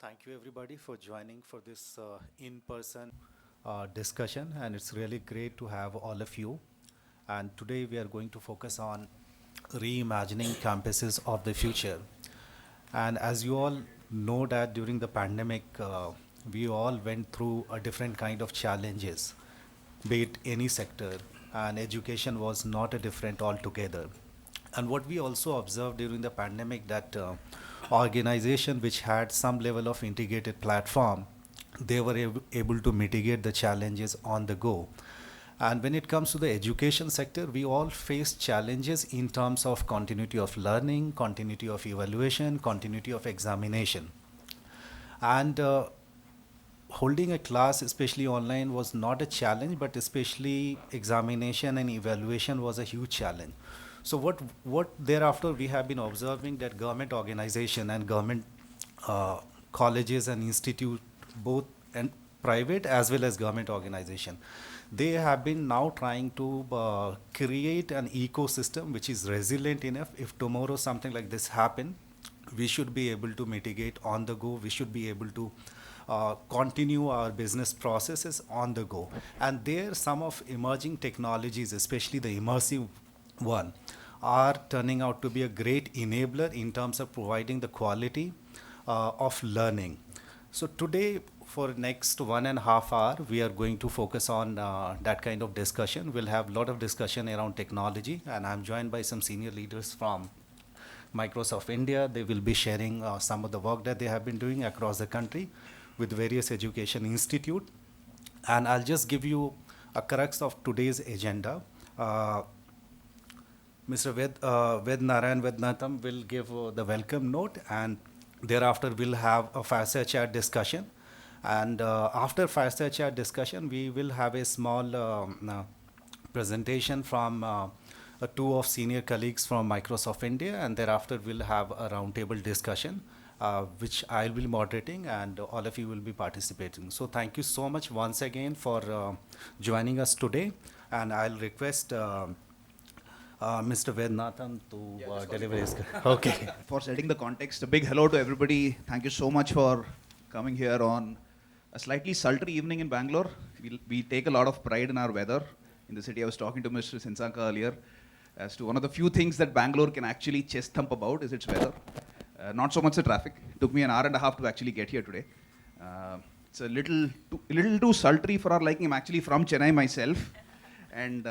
Thank you everybody for joining for this in-person discussion, and it's really great to have all of you. And today we are going to focus on reimagining campuses of the future. And as you all know that during the pandemic, we all went through a different kind of challenges, be it any sector, and education was not a different altogether. And what we also observed during the pandemic that organization which had some level of integrated platform, they were able to mitigate the challenges on the go. And when it comes to the education sector, we all face challenges in terms of continuity of learning, continuity of evaluation, continuity of examination. And holding a class, especially online, was not a challenge, but especially examination and evaluation was a huge challenge. So what thereafter we have been observing that government organization and government colleges and institute, both and private as well as government organization, they have been now trying to create an ecosystem which is resilient enough. If tomorrow something like this happen, we should be able to mitigate on the go. We should be able to continue our business processes on the go. And there, some of emerging technologies, especially the immersive one, are turning out to be a great enabler in terms of providing the quality of learning. So today, for next 1.5 hours, we are going to focus on that kind of discussion. We'll have a lot of discussion around technology, and I'm joined by some senior leaders from Microsoft India. They will be sharing some of the work that they have been doing across the country with various education institute. And I'll just give you a crux of today's agenda. Mr. Ved Narayan Vednatham will give the welcome note, and thereafter we'll have a fireside chat discussion. And after fireside chat discussion, we will have a small presentation from two of senior colleagues from Microsoft India, and thereafter we'll have a roundtable discussion, which I'll be moderating, and all of you will be participating. So thank you so much once again for joining us today, and I'll request Mr. Vednatham to deliver his. Okay. For setting the context, a big hello to everybody. Thank you so much for coming here on a slightly sultry evening in Bangalore. We take a lot of pride in our weather in the city. I was talking to Mr. Sinsanka earlier as to one of the few things that Bangalore can actually chest thump about is its weather. Not so much the traffic. It took me an hour and a half to actually get here today. It's a little too sultry for our liking. I'm actually from Chennai myself, and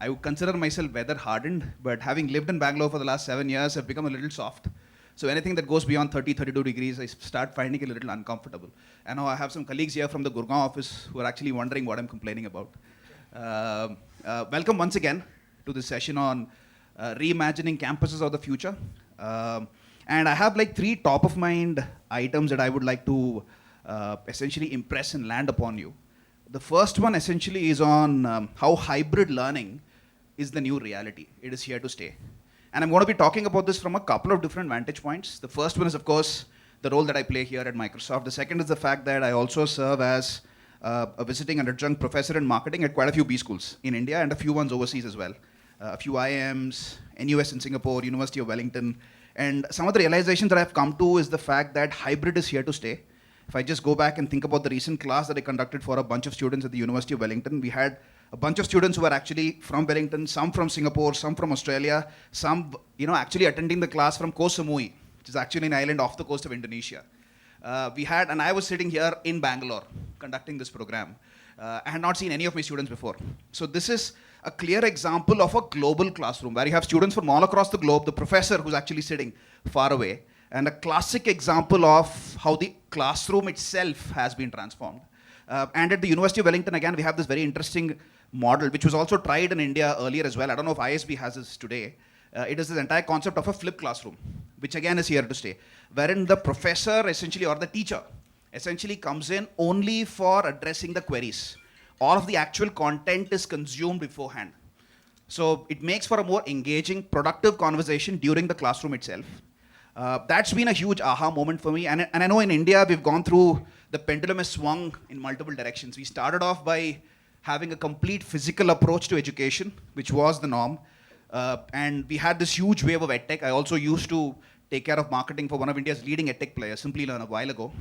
I would consider myself weather hardened, but having lived in Bangalore for the last 7 years, I've become a little soft. So anything that goes beyond 30, 32 degrees, I start finding it a little uncomfortable. I know I have some colleagues here from the Gurgaon office who are actually wondering what I'm complaining about. Welcome once again to this session on reimagining campuses of the future. And I have like 3 top of mind items that I would like to essentially impress and land upon you. The first one essentially is on how hybrid learning is the new reality. It is here to stay. And I'm going to be talking about this from a couple of different vantage points. The first one is, of course, the role that I play here at Microsoft. The second is the fact that I also serve as a visiting and adjunct professor in marketing at quite a few B schools in India and a few ones overseas as well. A few IIMs, NUS in Singapore, University of Wellington. And some of the realizations that I've come to is the fact that hybrid is here to stay. If I just go back and think about the recent class that I conducted for a bunch of students at the University of Wellington, we had a bunch of students who were actually from Wellington, some from Singapore, some from Australia, some actually attending the class from Koh Samui, which is actually an island off the coast of Indonesia. And I was sitting here in Bangalore conducting this program. I had not seen any of my students before. So this is a clear example of a global classroom where you have students from all across the globe, the professor who's actually sitting far away, and a classic example of how the classroom itself has been transformed. And at the University of Wellington, again, we have this very interesting model, which was also tried in India earlier as well. I don't know if ISB has this today. It is this entire concept of a flipped classroom, which again is here to stay, wherein the professor essentially, or the teacher, essentially comes in only for addressing the queries. All of the actual content is consumed beforehand. So it makes for a more engaging, productive conversation during the classroom itself. That's been a huge aha moment for me. And I know in India, we've gone through, the pendulum has swung in multiple directions. We started off by having a complete physical approach to education, which was the norm. And we had this huge wave of edtech. I also used to take care of marketing for one of India's leading edtech players, Simply Learn, a while ago.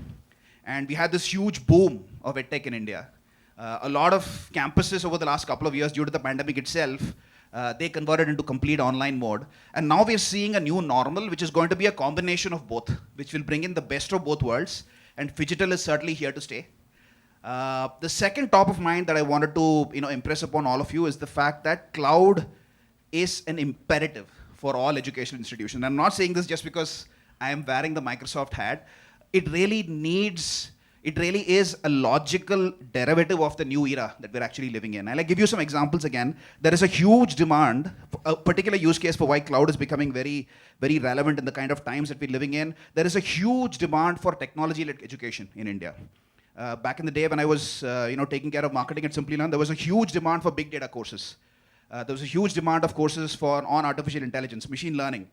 And we had this huge boom of edtech in India. A lot of campuses over the last couple of years, due to the pandemic itself, they converted into complete online mode. And now we're seeing a new normal, which is going to be a combination of both, which will bring in the best of both worlds. And Phygital is certainly here to stay. The second top of mind that I wanted to impress upon all of you is the fact that cloud is an imperative for all educational institutions. I'm not saying this just because I am wearing the Microsoft hat. It really is a logical derivative of the new era that we're actually living in. I'll give you some examples again. There is a huge demand, a particular use case for why cloud is becoming very, very relevant in the kind of times that we're living in. There is a huge demand for technology-led education in India. Back in the day when I was taking care of marketing at Simply Learn, there was a huge demand for big data courses. There was a huge demand of courses on artificial intelligence, machine learning.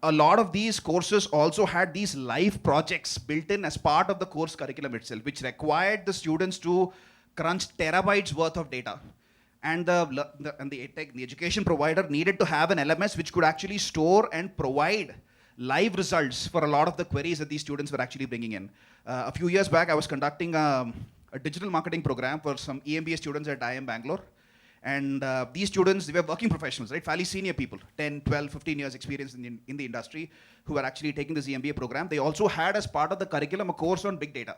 A lot of these courses also had these live projects built in as part of the course curriculum itself, which required the students to crunch terabytes worth of data. And the education provider needed to have an LMS which could actually store and provide live results for a lot of the queries that these students were actually bringing in. A few years back, I was conducting a digital marketing program for some EMBA students at IIM Bangalore. And these students, they were working professionals, right? Fairly senior people, 10, 12, 15 years experience in the industry, who were actually taking this EMBA program. They also had as part of the curriculum a course on big data.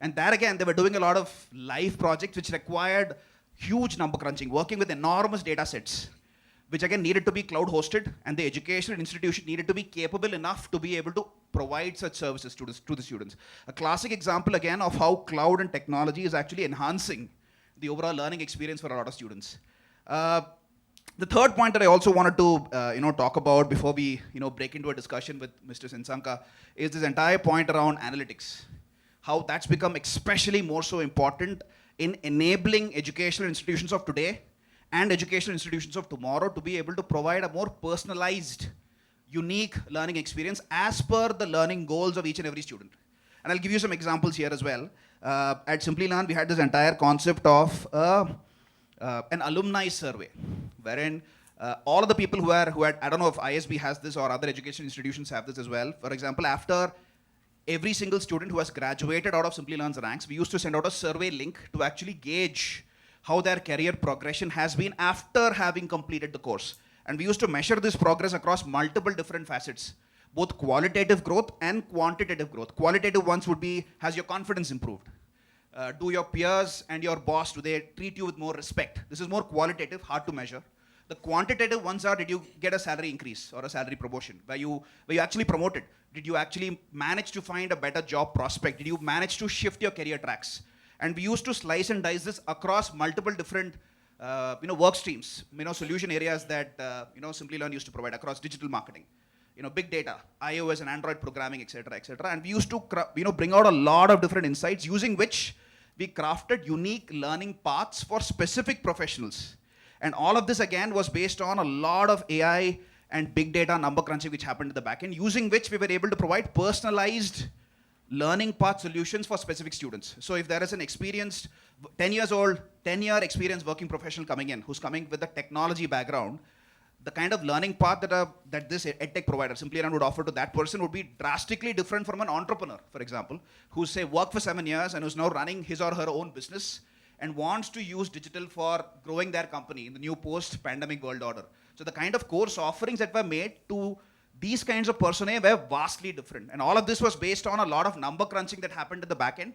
And there again, they were doing a lot of live projects which required huge number crunching, working with enormous data sets, which again needed to be cloud hosted, and the educational institution needed to be capable enough to be able to provide such services to the students. A classic example again of how cloud and technology is actually enhancing the overall learning experience for a lot of students. The third point that I also wanted to talk about before we break into a discussion with Mr. Sensanka is this entire point around analytics. How that's become especially more so important in enabling educational institutions of today and educational institutions of tomorrow to be able to provide a more personalized, unique learning experience as per the learning goals of each and every student. And I'll give you some examples here as well. At Simply Learn, we had this entire concept of an alumni survey, wherein all of the people who had, I don't know if ISB has this or other education institutions have this as well. For example, after every single student who has graduated out of Simply Learn's ranks, we used to send out a survey link to actually gauge how their career progression has been after having completed the course. And we used to measure this progress across multiple different facets, both qualitative growth and quantitative growth. Qualitative ones would be, has your confidence improved? Do your peers and your boss, do they treat you with more respect? This is more qualitative, hard to measure. The quantitative ones are, did you get a salary increase or a salary promotion? Were you actually promoted? Did you actually manage to find a better job prospect? Did you manage to shift your career tracks? And we used to slice and dice this across multiple different work streams, solution areas that Simply Learn used to provide across digital marketing, big data, iOS and Android programming, etc., etc. And we used to bring out a lot of different insights using which we crafted unique learning paths for specific professionals. And all of this again was based on a lot of AI and big data number crunching which happened at the back end, using which we were able to provide personalized learning path solutions for specific students. So if there is an experienced 10 years old, 10-year experienced working professional coming in, who's coming with a technology background, the kind of learning path that this edtech provider, Simply Learn, would offer to that person would be drastically different from an entrepreneur, for example, who's say worked for 7 years and who's now running his or her own business and wants to use digital for growing their company in the new post-pandemic world order. So the kind of course offerings that were made to these kinds of personae were vastly different. And all of this was based on a lot of number crunching that happened at the back end,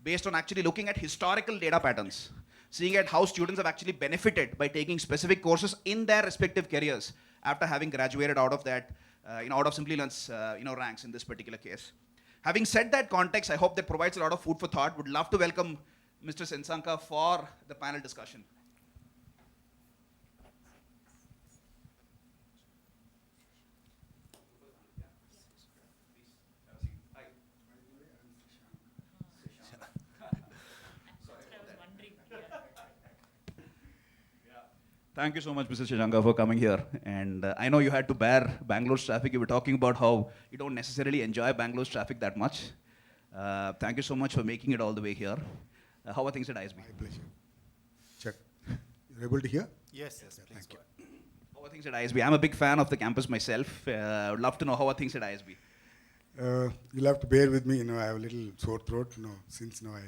based on actually looking at historical data patterns, seeing at how students have actually benefited by taking specific courses in their respective careers after having graduated out of that, out of Simply Learn's, ranks in this particular case. Having said that context, I hope that provides a lot of food for thought. Would love to welcome Mr. Sensanka for the panel discussion. Thank you so much, Mr. Shashanka, for coming here. And I know you had to bear Bangalore's traffic. You were talking about how you don't necessarily enjoy Bangalore's traffic that much. Thank you so much for making it all the way here. How are things at ISB? My pleasure. Check. You're able to hear? Yes, please Thank go you. ahead. How How are things at ISB? I'm a big fan of the campus myself. I would love to know how are things at ISB. You'll have to bear with me. I have a little sore throat. Since I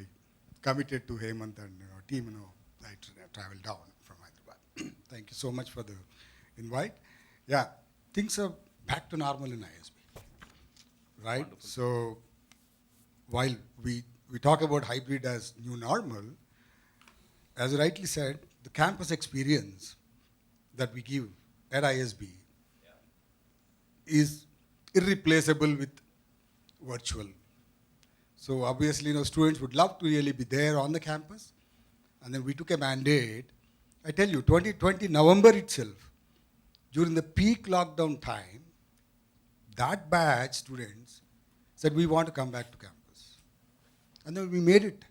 committed to Hemant and team. I traveled down from Hyderabad. Thank you so much for the invite. Yeah, things are back to normal in ISB, right? Wonderful. So while we talk about hybrid as new normal, as you rightly said, the campus experience that we give at ISB is irreplaceable with virtual. So obviously, students would love to really be there on the campus. And then we took a mandate. I tell you, 2020 November itself, during the peak lockdown time, that batch students said, we want to come back to campus. And then we made it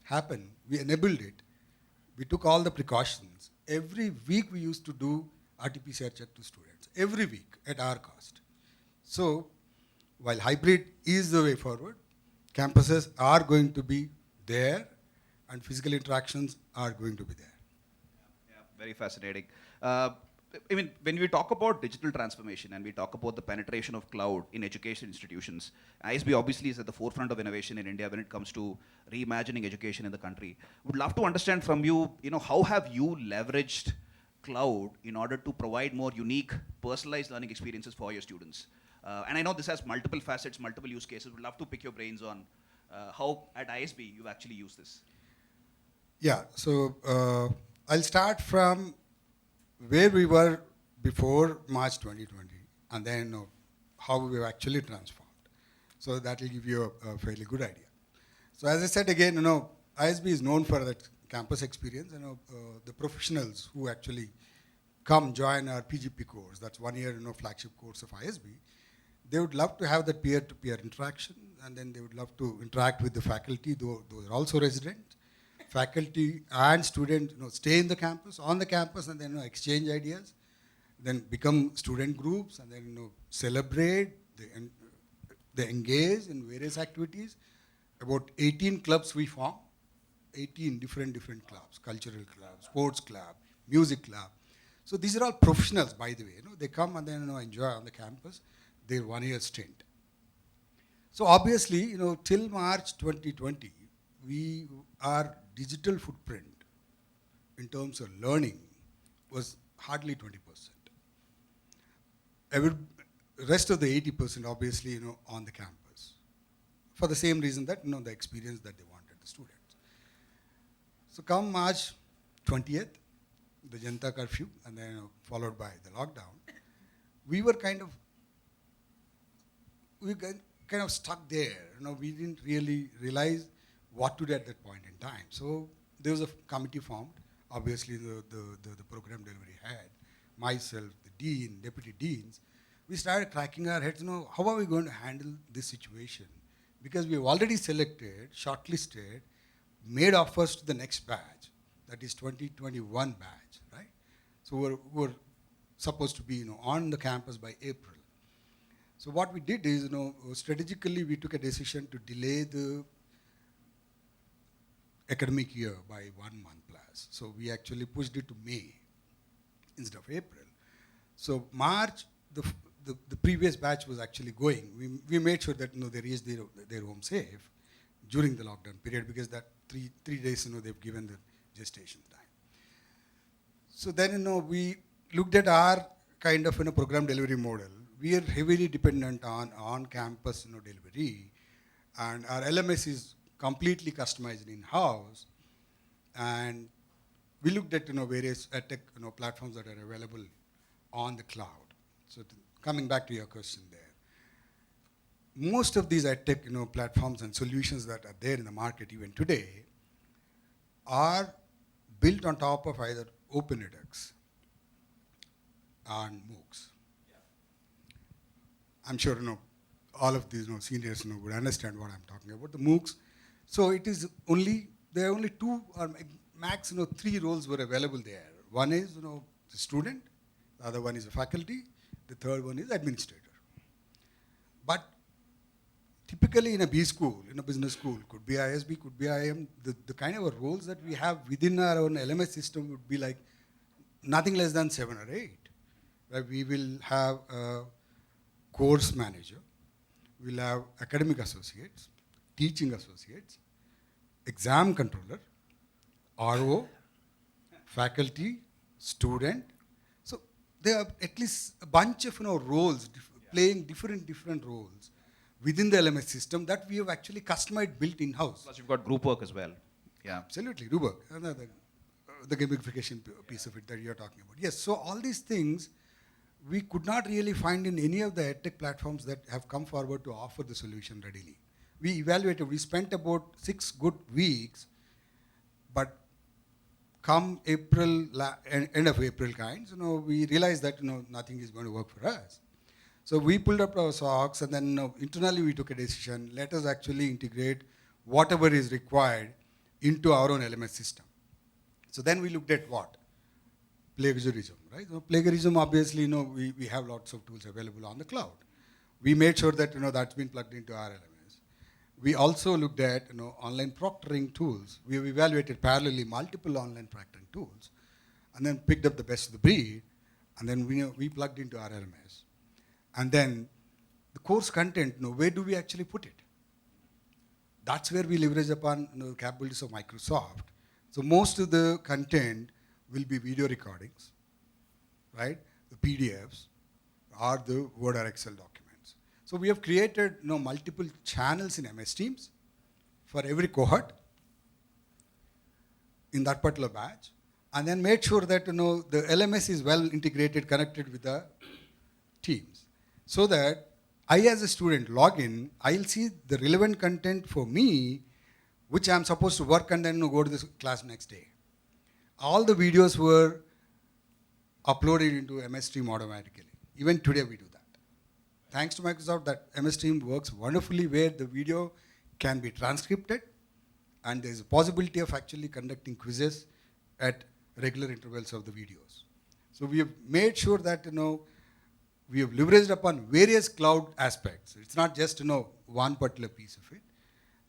happen. We enabled it. We took all the precautions. Every week we used to do RT-PCR check to students. Every week at our cost. So while hybrid is the way forward, campuses are going to be there and physical interactions are going to be there. Yeah, very fascinating. When we talk about digital transformation and we talk about the penetration of cloud in education institutions, ISB obviously is at the forefront of innovation in India when it comes to reimagining education in the country. Would love to understand from you, how have you leveraged cloud in order to provide more unique, personalized learning experiences for your students? And I know this has multiple facets, multiple use cases. Would love to pick your brains on how at ISB you've actually used this. Yeah, so I'll start from where we were before March 2020 and then how we were actually transformed. So that will give you a fairly good idea. So as I said again, ISB is known for that campus experience. The professionals who actually come join our PGP course, that's 1 year flagship course of ISB, they would love to have that peer-to-peer interaction, and then they would love to interact with the faculty, those are also residents. Faculty and students stay in the campus, on the campus, and then exchange ideas, then become student groups, and then celebrate, they engage in various activities. About 18 clubs we form, 18 different clubs, cultural club, sports club, music club. So these are all professionals, by the way. They come and then enjoy on the campus their 1 year stint. So obviously, till March 2020, our digital footprint in terms of learning was hardly 20%. Rest of the 80% obviously, on the campus. For the same reason that, the experience that they wanted the students. So come March 20th, the Janata curfew, and then followed by the lockdown, we were kind of stuck there. We didn't really realize what to do at that point in time. So there was a committee formed. Obviously, the program delivery head, myself, the dean, deputy deans. We started cracking our heads, how are we going to handle this situation? Because we have already selected, shortlisted, made offers to the next batch, that is 2021 batch, right? So we're supposed to be on the campus by April. So what we did is, strategically we took a decision to delay the academic year by 1 month plus. So we actually pushed it to May instead of April. So March, the previous batch was actually going. We made sure that they reached their home safe during the lockdown period, because that three days they've given the gestation time. So then we looked at our kind of program delivery model. We are heavily dependent on campus delivery, and our LMS is completely customized in-house, and we looked at various edtech platforms that are available on the cloud. So coming back to your question there, most of these edtech platforms and solutions that are there in the market even today are built on top of either Open edX and MOOCs. I'm sure all of these seniors would understand what I'm talking about. The MOOCs. So there are only two or max 3 roles were available there. One is the student, the other one is the faculty, the third one is administrator. But typically in a B school, in a business school, could be ISB, could be IM, the kind of roles that we have within our own LMS system would be like nothing less than 7 or 8. where we will have a course manager, we'll have academic associates, teaching associates, exam controller, RO, faculty, student. So there are at least a bunch of roles playing different roles within the LMS system that we have actually customized, built in-house. Plus, you've got group work as well. Yeah. Absolutely, Ruberg, the gamification piece of it that you're talking about. Yes, so all these things we could not really find in any of the edtech platforms that have come forward to offer the solution readily. We evaluated, we spent about 6 good weeks, but come April, end of April kinds, we realized that nothing is going to work for us. So we pulled up our socks, and then internally we took a decision, let us actually integrate whatever is required into our own LMS system. So then we looked at what? Plagiarism, right? So plagiarism, obviously, we have lots of tools available on the cloud. We made sure that that's been plugged into our LMS. We also looked at online proctoring tools. We have evaluated parallelly multiple online proctoring tools, and then picked up the best of the breed, and then we plugged into our LMS. And then the course content, where do we actually put it? That's where we leverage upon the capabilities of Microsoft. So most of the content will be video recordings, right? The PDFs or the Word or Excel documents. So we have created multiple channels in MS Teams for every cohort in that particular batch, and then made sure that the LMS is well integrated, connected with the teams, so that I as a student log in, I'll see the relevant content for me, which I'm supposed to work and then go to the class next day. All the videos were uploaded into MS Team automatically. Even today we do that. Thanks to Microsoft, that MS Team works wonderfully, where the video can be transcripted, and there's a possibility of actually conducting quizzes at regular intervals of the videos. So we have made sure that we have leveraged upon various cloud aspects. It's not just one particular piece of it.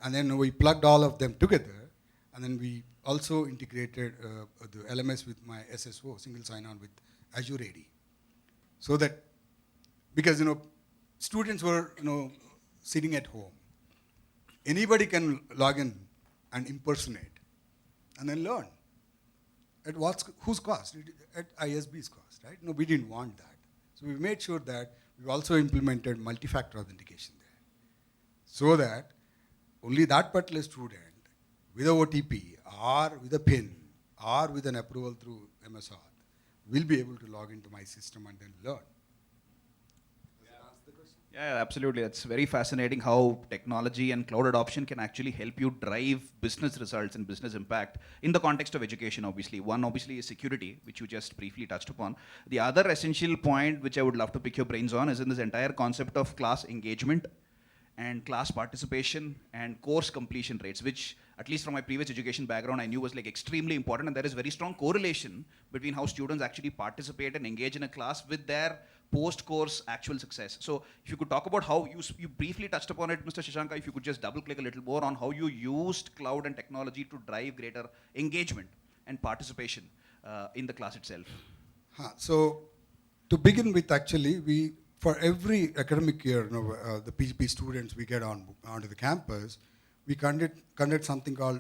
And then we plugged all of them together, and then we also integrated the LMS with my SSO, single sign-on with Azure AD. So that, because students were sitting at home, anybody can log in and impersonate, and then learn. At whose cost? At ISB's cost, right? No, we didn't want that. So we made sure that we also implemented multi-factor authentication there, so that only that particular student with a OTP or with a PIN or with an approval through MS Auth will be able to log into my system and then learn. Does that answer the question? Yeah, absolutely. It's very fascinating how technology and cloud adoption can actually help you drive business results and business impact in the context of education, obviously. One, obviously, is security, which you just briefly touched upon. The other essential point, which I would love to pick your brains on, is in this entire concept of class engagement and class participation and course completion rates, which, at least from my previous education background, I knew was extremely important. And there is very strong correlation between how students actually participate and engage in a class with their post-course actual success. So if you could talk about how you briefly touched upon it, Mr. Shashanka, if you could just double click a little more on how you used cloud and technology to drive greater engagement and participation in the class itself. So to begin with, actually, for every academic year, the PGP students we get onto the campus, we conduct something called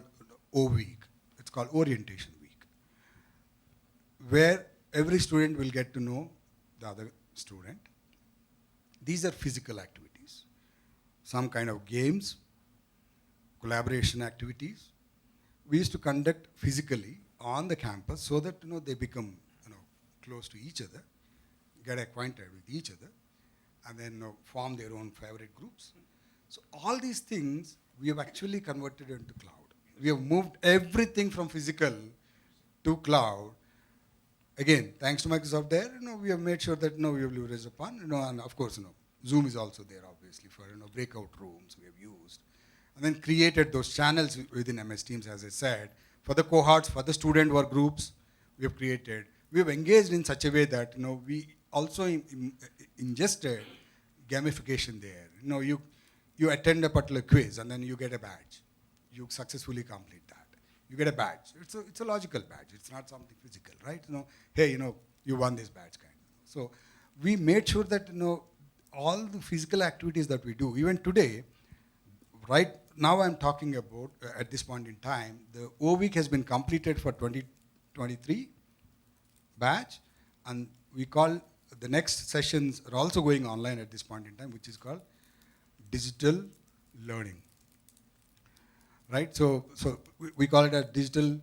O Week. It's called Orientation Week, where every student will get to know the other student. These are physical activities, some kind of games, collaboration activities. We used to conduct physically on the campus so that they become close to each other, get acquainted with each other, and then form their own favorite groups. So all these things we have actually converted into cloud. We have moved everything from physical to cloud. Again, thanks to Microsoft there, we have made sure that we have leveraged upon, and of course, Zoom is also there, obviously, for breakout rooms we have used, and then created those channels within MS Teams, as I said, for the cohorts, for the student work groups. We have engaged in such a way that we also ingested gamification there. You attend a particular quiz and then you get a badge. You successfully complete that. You get a badge. It's a logical badge. It's not something physical, right? Hey, you won this badge kind of. So we made sure that, all the physical activities that we do, even today, right now I'm talking about, at this point in time, the O week has been completed for 2023 batch, and we call the next sessions are also going online at this point in time, which is called digital learning. Right? So we call it a digital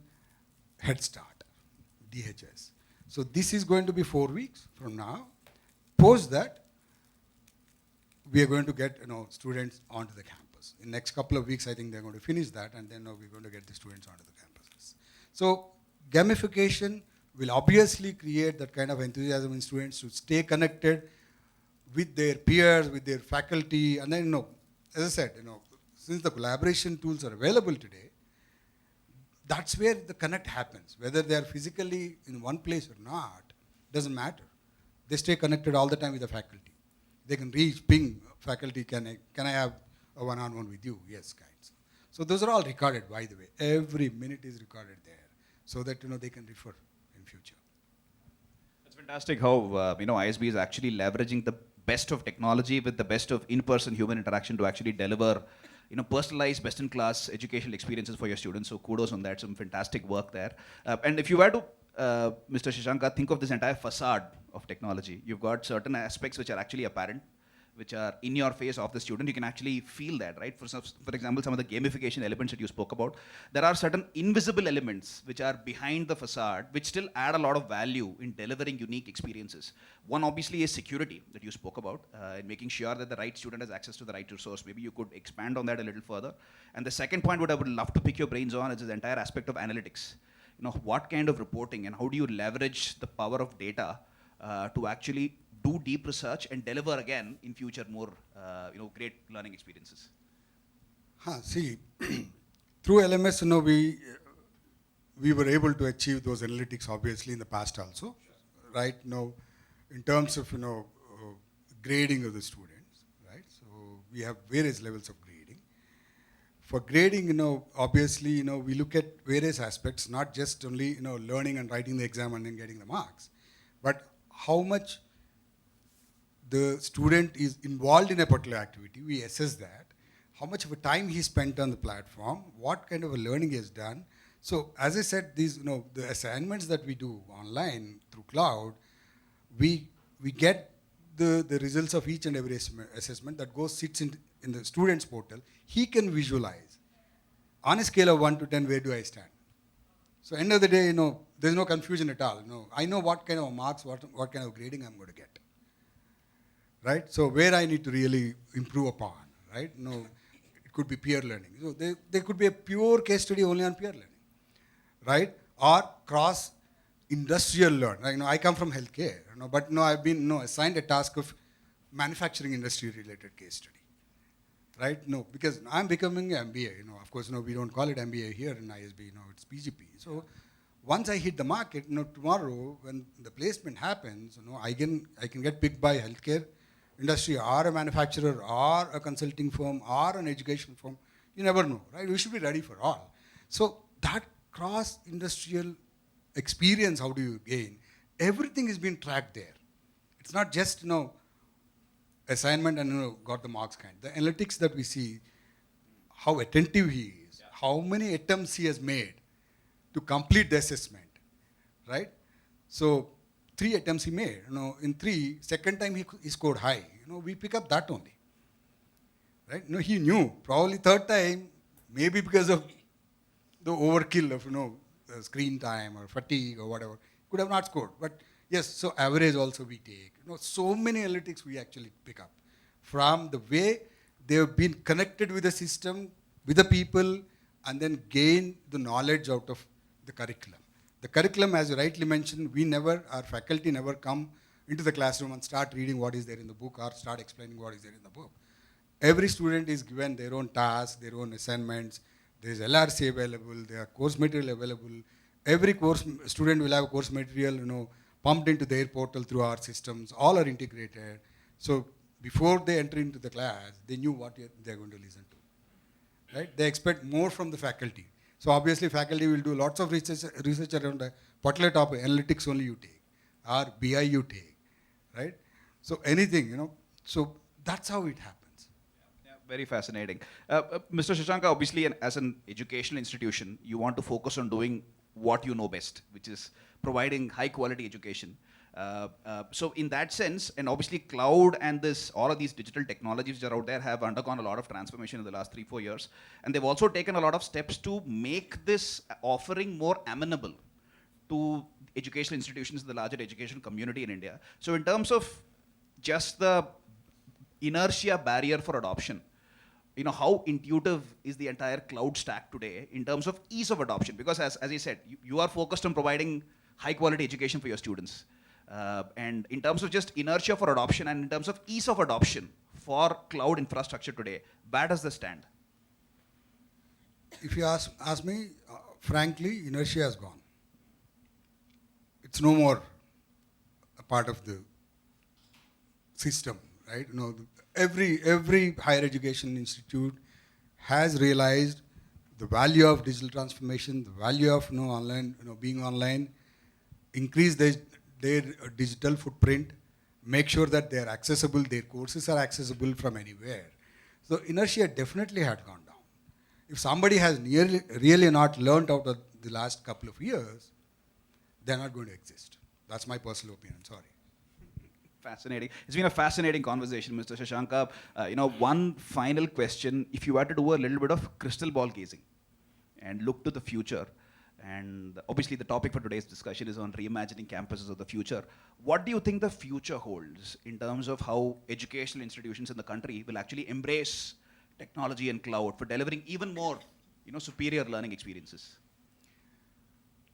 head start, DHS. So this is going to be 4 weeks from now. Post that, we are going to get students onto the campus. In next couple of weeks, I think they're going to finish that, and then we're going to get the students onto the campuses. So gamification will obviously create that kind of enthusiasm in students to stay connected with their peers, with their faculty, and then, as I said, since the collaboration tools are available today, that's where the connect happens. Whether they are physically in one place or not, doesn't matter. They stay connected all the time with the faculty. They can reach, ping, faculty, can I have a one-on-one with you? Yes, guys. So those are all recorded, by the way. Every minute is recorded there, so that they can refer in future. It's fantastic how ISB is actually leveraging the best of technology with the best of in-person human interaction to actually deliver personalized, best-in-class educational experiences for your students. So kudos on that. Some fantastic work there. And if you were to, Mr. Shashanka, think of this entire facade of technology. You've got certain aspects which are actually apparent, which are in your face of the student. You can actually feel that, right? For example, some of the gamification elements that you spoke about. There are certain invisible elements which are behind the facade, which still add a lot of value in delivering unique experiences. One obviously is security that you spoke about, and making sure that the right student has access to the right resource. Maybe you could expand on that a little further. And the second point, what I would love to pick your brains on is this entire aspect of analytics. What kind of reporting and how do you leverage the power of data to actually do deep research and deliver again in future more great learning experiences? See, through LMS, we were able to achieve those analytics obviously in the past also, right? Now, in terms of grading of the students, right? So we have various levels of grading. For grading, obviously, we look at various aspects, not just only learning and writing the exam and then getting the marks, but how much the student is involved in a particular activity. We assess that. How much of a time he spent on the platform, what kind of a learning he has done. So as I said, these, the assignments that we do online through cloud, we get the results of each and every assessment that sits in the student's portal. He can visualize on a scale of 1 to 10, where do I stand? So end of the day, there's no confusion at all. I know what kind of marks, what kind of grading I'm going to get. Right? So where I need to really improve upon, right? It could be peer learning. So there could be a pure case study only on peer learning, right? Or cross-industrial learn. I come from healthcare, but I've been assigned a task of manufacturing industry-related case study, right? Because I'm becoming an MBA. Of course, we don't call it MBA here in ISB. It's PGP. So once I hit the market, tomorrow when the placement happens, I can get picked by healthcare industry or a manufacturer or a consulting firm or an education firm. You never know, right? We should be ready for all. So that cross-industrial experience, how do you gain? Everything is being tracked there. It's not just, assignment and, got the marks kind. The analytics that we see, how attentive he is, how many attempts he has made to complete the assessment, right? So 3 attempts he made. In 3, second time he scored high. We pick up that only, right? He knew. Probably third time, maybe because of the overkill of the screen time or fatigue or whatever, could have not scored. But yes, so average also we take. So many analytics we actually pick up from the way they have been connected with the system, with the people, and then gain the knowledge out of the curriculum. The curriculum, as you rightly mentioned, our faculty never come into the classroom and start reading what is there in the book or start explaining what is there in the book. Every student is given their own tasks, their own assignments. There is LRC available, there are course material available. Every course student will have course material, pumped into their portal through our systems. All are integrated. So before they enter into the class, they knew what they're going to listen to. Right? They expect more from the faculty. So obviously faculty will do lots of research around a particular topic. Analytics only you take, or BI you take, right? So anything, so that's how it happens. Yeah, very fascinating. Mr. Shashanka, obviously, as an educational institution, you want to focus on doing what you know best, which is providing high quality education. So in that sense, and obviously cloud and all of these digital technologies that are out there have undergone a lot of transformation in the last 3-4 years. And they've also taken a lot of steps to make this offering more amenable to educational institutions in the larger educational community in India. So in terms of just the inertia barrier for adoption, how intuitive is the entire cloud stack today in terms of ease of adoption? Because as I said, you are focused on providing high quality education for your students. And in terms of just inertia for adoption and in terms of ease of adoption for cloud infrastructure today, where does this stand? If you ask me, frankly, inertia has gone. It's no more a part of the system, right? Every higher education institute has realized the value of digital transformation, the value of online, being online, increase their digital footprint, make sure that they are accessible, their courses are accessible from anywhere. So inertia definitely had gone down. If somebody has really not learned out of the last couple of years, they're not going to exist. That's my personal opinion, sorry. Fascinating. It's been a fascinating conversation, Mr. Shashanka. One final question. If you had to do a little bit of crystal ball gazing and look to the future, and obviously the topic for today's discussion is on reimagining campuses of the future. What do you think the future holds in terms of how educational institutions in the country will actually embrace technology and cloud for delivering even more, superior learning experiences?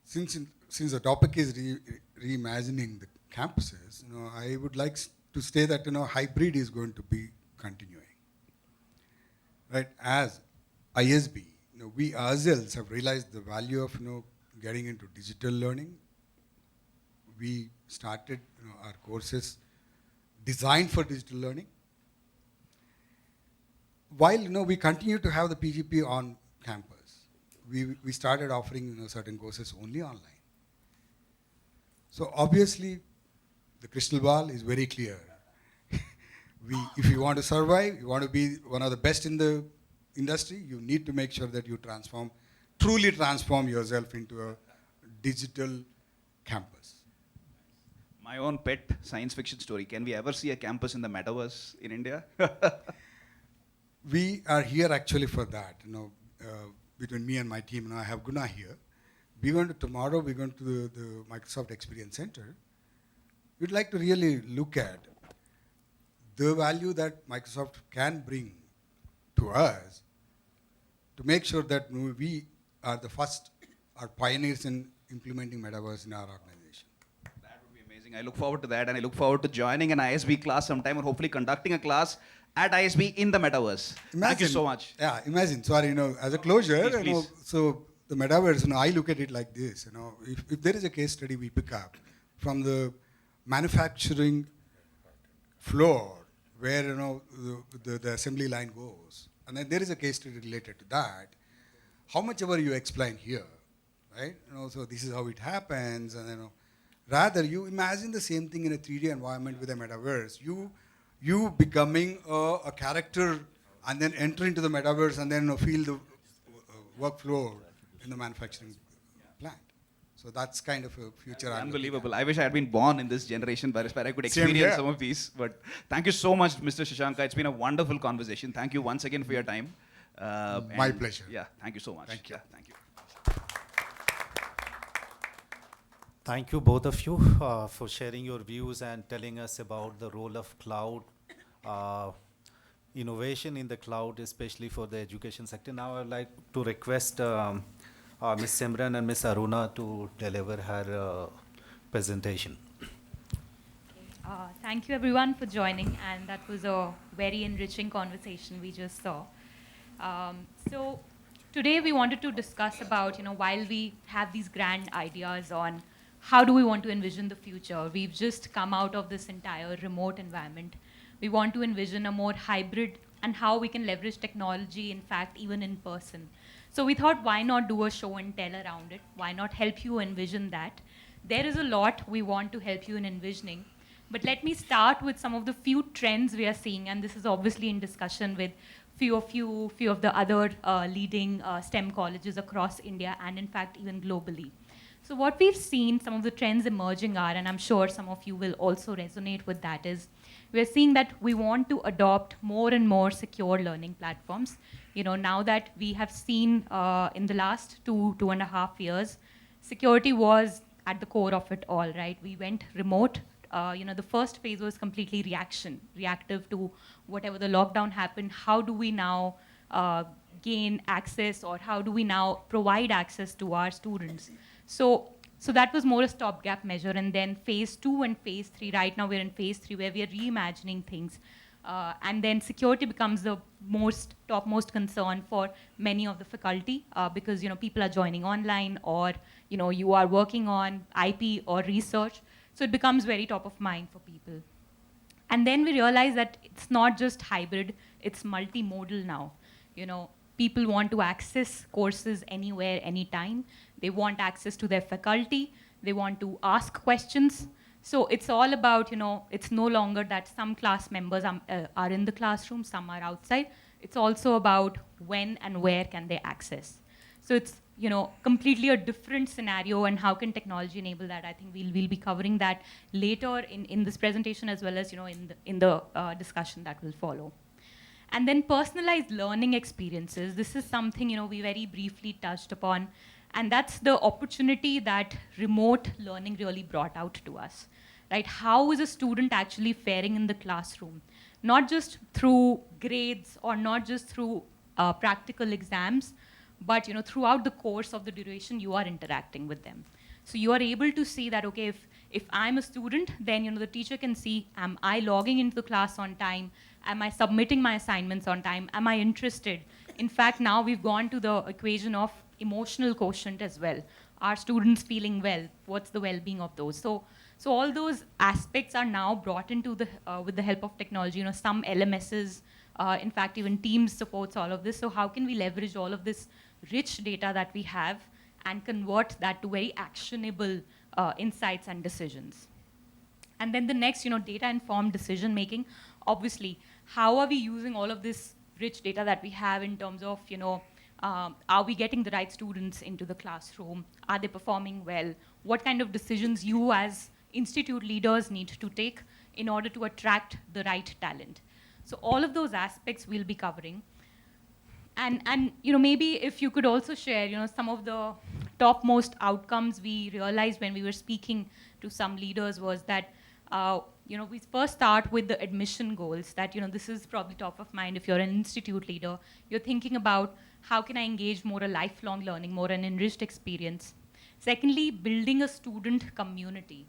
Since the topic is reimagining the campuses, I would like to say that hybrid is going to be continuing. Right? As ISB, we ourselves have realized the value of getting into digital learning. We started our courses designed for digital learning. While we continue to have the PGP on campus, we started offering certain courses only online. So obviously, the crystal ball is very clear. If you want to survive, you want to be one of the best in the industry, you need to make sure that you truly transform yourself into a digital campus. My own pet science fiction story. Can we ever see a campus in the metaverse in India? We are here actually for that. Between me and my team, I have Guna here. Tomorrow we're going to the Microsoft Experience Center. We'd like to really look at the value that Microsoft can bring to us to make sure that we are pioneers in implementing metaverse in our organization. That would be amazing. I look forward to that, and I look forward to joining an ISB class sometime, or hopefully conducting a class at ISB in the metaverse. Thank you so much. Yeah, imagine. Sorry, as a closure, Please. So the metaverse, I look at it like this. If there is a case study we pick up from the manufacturing floor where the assembly line goes, and then there is a case study related to that. How much ever you explain here, right? So this is how it happens, and rather you imagine the same thing in a 3D environment with a metaverse. You becoming a character, and then enter into the metaverse, and then feel the workflow in the manufacturing plant. So that's kind of a future. Unbelievable. I wish I had been born in this generation where I could experience some of these. But thank you so much, Mr. Shashanka. It's been a wonderful conversation. Thank you once again for your time. My pleasure. Yeah, thank you so much. Thank you. Yeah, thank you. Thank you, both of you, for sharing your views and telling us about the role of cloud, innovation in the cloud, especially for the education sector. Now I'd like to request Ms. Simran and Ms. Aruna to deliver her presentation. Thank you everyone for joining, and that was a very enriching conversation we just saw. So today we wanted to discuss about, while we have these grand ideas on how do we want to envision the future, we've just come out of this entire remote environment. We want to envision a more hybrid and how we can leverage technology, in fact, even in person. So we thought, why not do a show and tell around it? Why not help you envision that? There is a lot we want to help you in envisioning. But let me start with some of the few trends we are seeing, and this is obviously in discussion with few of the other leading STEM colleges across India and in fact even globally. So what we've seen, some of the trends emerging are, and I'm sure some of you will also resonate with that, is we're seeing that we want to adopt more and more secure learning platforms. Now that we have seen in the last 2.5 years, security was at the core of it all, right? We went remote. The first phase was completely reactive to whatever the lockdown happened. How do we now gain access, or how do we now provide access to our students? So that was more a stopgap measure. And then phase 2 and phase 3, right now we're in phase 3 where we are reimagining things. And then security becomes the topmost concern for many of the faculty because people are joining online, or you are working on IP or research. So it becomes very top of mind for people. And then we realize that it's not just hybrid, it's multimodal now. People want to access courses anywhere, anytime. They want access to their faculty. They want to ask questions. So it's all about, it's no longer that some class members are in the classroom, some are outside. It's also about when and where can they access. So it's, completely a different scenario, and how can technology enable that? I think we'll be covering that later in this presentation, as well as, in the discussion that will follow. And then personalized learning experiences. This is something, we very briefly touched upon. And that's the opportunity that remote learning really brought out to us, right? How is a student actually faring in the classroom? Not just through grades, or not just through practical exams, but throughout the course of the duration, you are interacting with them. So you are able to see that, okay, if I'm a student, then the teacher can see, am I logging into the class on time? Am I submitting my assignments on time? Am I interested? In fact, now we've gone to the equation of emotional quotient as well. Are students feeling well? What's the well-being of those? So all those aspects are now brought into with the help of technology. Some LMSs, in fact, even Teams supports all of this. So how can we leverage all of this rich data that we have and convert that to very actionable insights and decisions? And then the next, data-informed decision-making. Obviously, how are we using all of this rich data that we have in terms of, are we getting the right students into the classroom? Are they performing well? What kind of decisions you as institute leaders need to take in order to attract the right talent? So all of those aspects we'll be covering. And maybe if you could also share, some of the topmost outcomes we realized when we were speaking to some leaders was that, we first start with the admission goals, that, this is probably top of mind if you're an institute leader. You're thinking about how can I engage more a lifelong learning, more an enriched experience. Secondly, building a student community.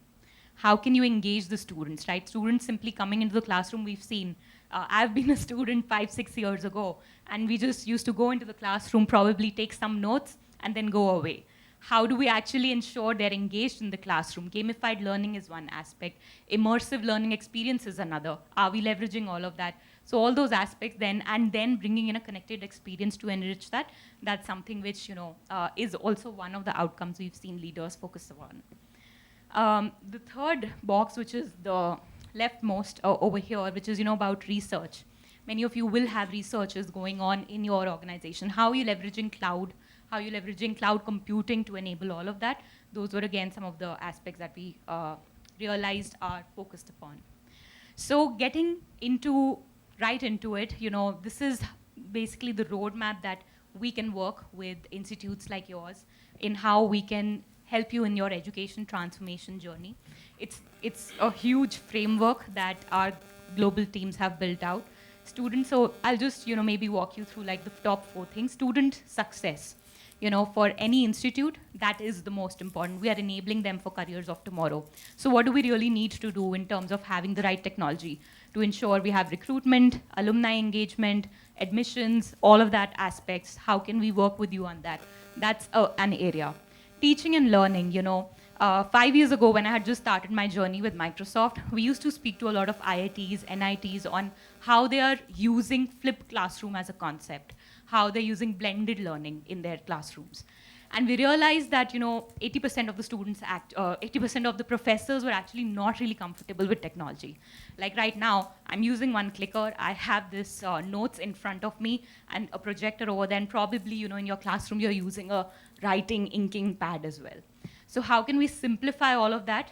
How can you engage the students, right? Students simply coming into the classroom, we've seen. I've been a student 5-6 years ago, and we just used to go into the classroom, probably take some notes, and then go away. How do we actually ensure they're engaged in the classroom? Gamified learning is one aspect. Immersive learning experience is another. Are we leveraging all of that? So all those aspects then, and then bringing in a connected experience to enrich that, that's something which is also one of the outcomes we've seen leaders focus on. The third box, which is the leftmost over here, which is about research. Many of you will have researches going on in your organization. How are you leveraging cloud? How are you leveraging cloud computing to enable all of that? Those were, again, some of the aspects that we realized are focused upon. So getting right into it, this is basically the roadmap that we can work with institutes like yours in how we can help you in your education transformation journey. It's a huge framework that our global teams have built out. Students, so I'll just maybe walk you through like the top 4 things. Student success. For any institute, that is the most important. We are enabling them for careers of tomorrow. So what do we really need to do in terms of having the right technology to ensure we have recruitment, alumni engagement, admissions, all of that aspects? How can we work with you on that? That's an area. Teaching and learning, 5 years ago when I had just started my journey with Microsoft, we used to speak to a lot of IITs, NITs on how they are using flipped classroom as a concept, how they're using blended learning in their classrooms. And we realized that 80% of the students, 80% of the professors were actually not really comfortable with technology. Like right now, I'm using one clicker. I have this notes in front of me and a projector over there, and probably in your classroom you're using a writing, inking pad as well. So how can we simplify all of that,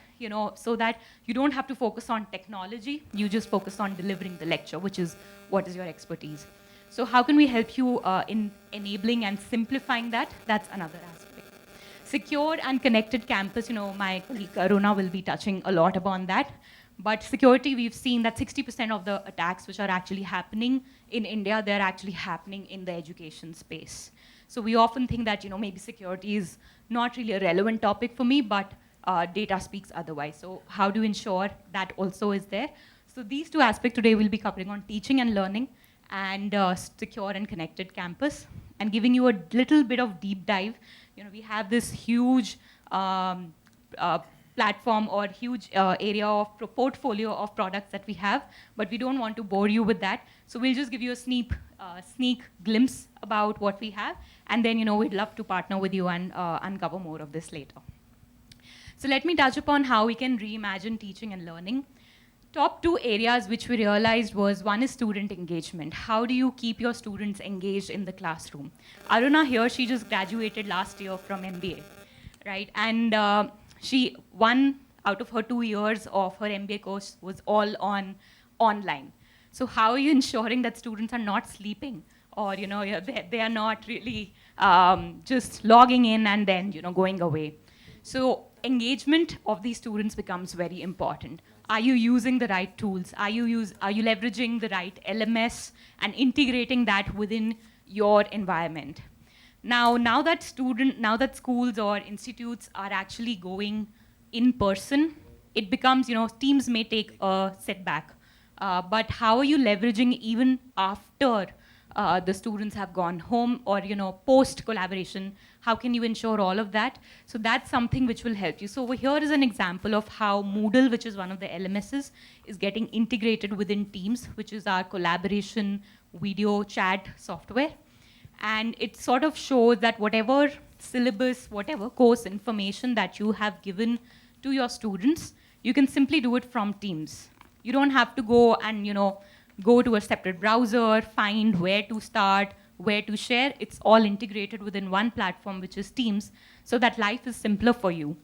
so that you don't have to focus on technology, you just focus on delivering the lecture, which is what is your expertise. So how can we help you in enabling and simplifying that? That's another aspect. Secure and connected campus, my colleague Aruna will be touching a lot upon that. But security, we've seen that 60% of the attacks which are actually happening in India, they're actually happening in the education space. So we often think that maybe security is not really a relevant topic for me, but data speaks otherwise. So how do you ensure that also is there? So these two aspects today we'll be covering on teaching and learning, and secure and connected campus, and giving you a little bit of deep dive. We have this huge platform or huge area of portfolio of products that we have, but we don't want to bore you with that. So we'll just give you a sneak glimpse about what we have, and then we'd love to partner with you and uncover more of this later. So let me touch upon how we can reimagine teaching and learning. Top two areas which we realized was, one is student engagement. How do you keep your students engaged in the classroom? Aruna here, she just graduated last year from MBA, right? And one out of her 2 years of her MBA course was all online. So how are you ensuring that students are not sleeping, or they are not really just logging in and then going away? So engagement of these students becomes very important. Are you using the right tools? Are you leveraging the right LMS and integrating that within your environment? Now that schools or institutes are actually going in person, it becomes, teams may take a setback. But how are you leveraging even after the students have gone home, or post collaboration? How can you ensure all of that? So that's something which will help you. So over here is an example of how Moodle, which is one of the LMSs, is getting integrated within Teams, which is our collaboration video chat software. And it sort of shows that whatever syllabus, whatever course information that you have given to your students, you can simply do it from Teams. You don't have to go and go to a separate browser, find where to start, where to share. It's all integrated within one platform, which is Teams, so that life is simpler for you.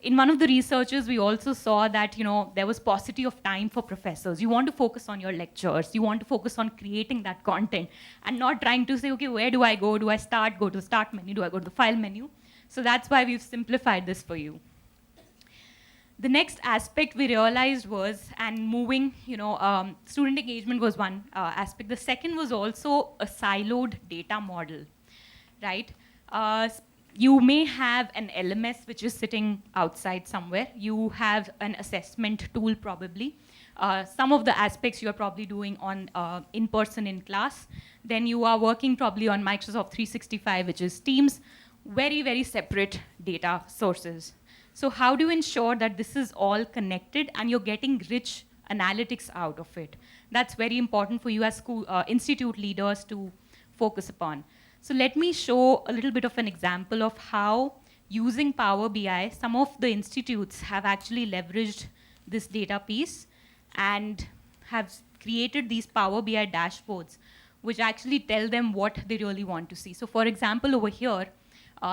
In one of the researches, we also saw that there was paucity of time for professors. You want to focus on your lectures. You want to focus on creating that content and not trying to say, okay, where do I go? Do I go to the start menu? Do I go to the file menu? So that's why we've simplified this for you. The next aspect we realized was, and moving, student engagement was one aspect. The second was also a siloed data model, right? You may have an LMS which is sitting outside somewhere. You have an assessment tool probably. Some of the aspects you're probably doing on in person in class. Then you are working probably on Microsoft 365, which is Teams. Very, very separate data sources. So how do you ensure that this is all connected and you're getting rich analytics out of it? That's very important for you as institute leaders to focus upon. So let me show a little bit of an example of how, using Power BI, some of the institutes have actually leveraged this data piece and have created these Power BI dashboards, which actually tell them what they really want to see. So for example, over here,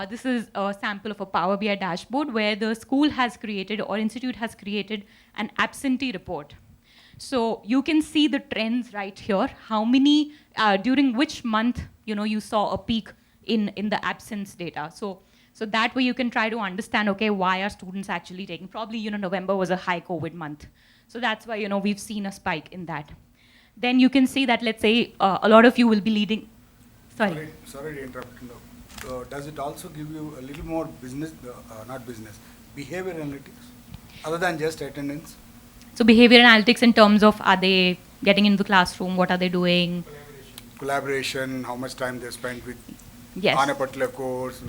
this is a sample of a Power BI dashboard where the school has created, or institute has created, an absentee report. So you can see the trends right here, how many, during which month you saw a peak in the absence data. So that way you can try to understand, okay, why are students actually taking, probably November was a high COVID month. So that's why we've seen a spike in that. Then you can see that, let's say, a lot of you will be leading, sorry to interrupt. No. Does it also give you a little more business, behavior analytics, other than just attendance? So behavior analytics in terms of, are they getting into the classroom, what are they doing? Collaboration, how much time they spent with Yes. on a particular course.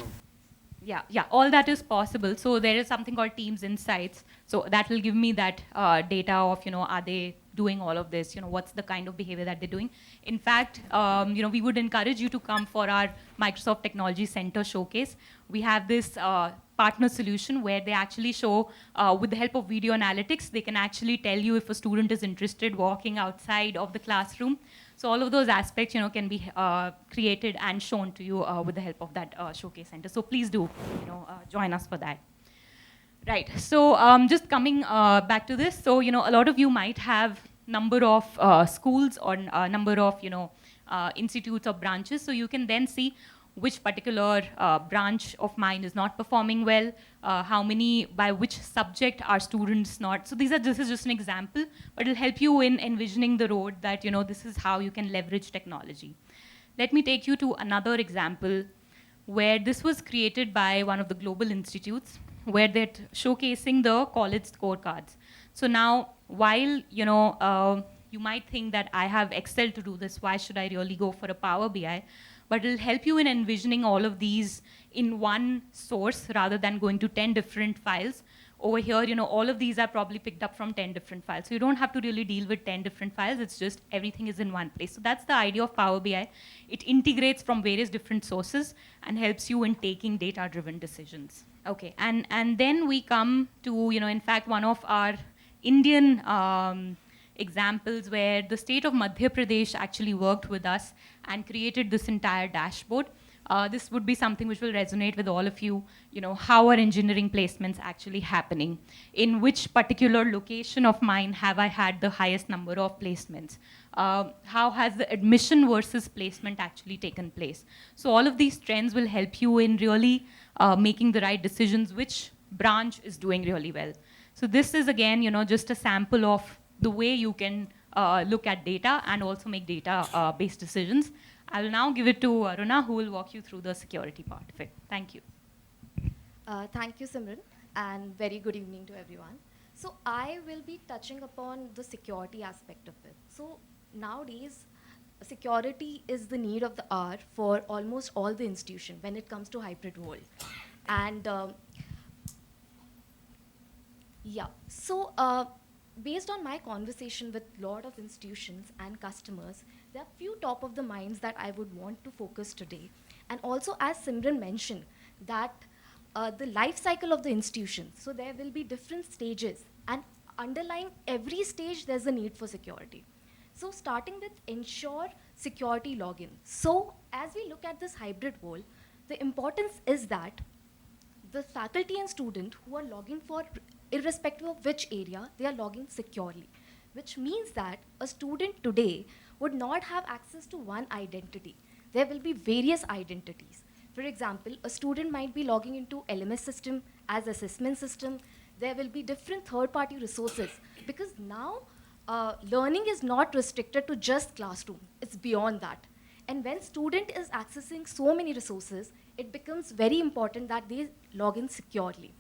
Yeah, all that is possible. So there is something called Teams Insights. So that will give me that data of, are they doing all of this? What's the kind of behavior that they're doing? In fact, we would encourage you to come for our Microsoft Technology Center showcase. We have this partner solution where they actually show, with the help of video analytics, they can actually tell you if a student is interested walking outside of the classroom. So all of those aspects, can be created and shown to you with the help of that showcase center. So please do, join us for that. Right. So just coming back to this. So a lot of you might have number of schools or number of institutes or branches. So you can then see which particular branch of mine is not performing well, how many, by which subject are students not. So this is just an example, but it'll help you in envisioning the road that, this is how you can leverage technology. Let me take you to another example where this was created by one of the global institutes where they're showcasing the college scorecards. So now, while, you might think that I have Excel to do this, why should I really go for a Power BI? But it'll help you in envisioning all of these in one source rather than going to 10 different files. Over here, all of these are probably picked up from 10 different files. So you don't have to really deal with 10 different files. It's just everything is in one place. So that's the idea of Power BI. It integrates from various different sources and helps you in taking data-driven decisions. Okay, and then we come to, in fact, one of our Indian examples where the state of Madhya Pradesh actually worked with us and created this entire dashboard. This would be something which will resonate with all of you, how are engineering placements actually happening? In which particular location of mine have I had the highest number of placements? How has the admission versus placement actually taken place? So all of these trends will help you in really making the right decisions, which branch is doing really well. So this is, again, just a sample of the way you can look at data and also make data-based decisions. I will now give it to Aruna, who will walk you through the security part of it. Thank you. Thank you, Simran, and very good evening to everyone. So I will be touching upon the security aspect of it. So nowadays, security is the need of the hour for almost all the institutions when it comes to hybrid world. And based on my conversation with a lot of institutions and customers, there are few top of the minds that I would want to focus today. And also, as Simran mentioned, that the life cycle of the institution, so there will be different stages, and underlying every stage, there's a need for security. So starting with ensure security login. So as we look at this hybrid world, the importance is that the faculty and student who are logging for, irrespective of which area, they are logging securely, which means that a student today would not have access to one identity. There will be various identities. For example, a student might be logging into LMS system as assessment system. There will be different third-party resources, because now learning is not restricted to just classroom. It's beyond that. And when student is accessing so many resources, it becomes very important that they log in securely.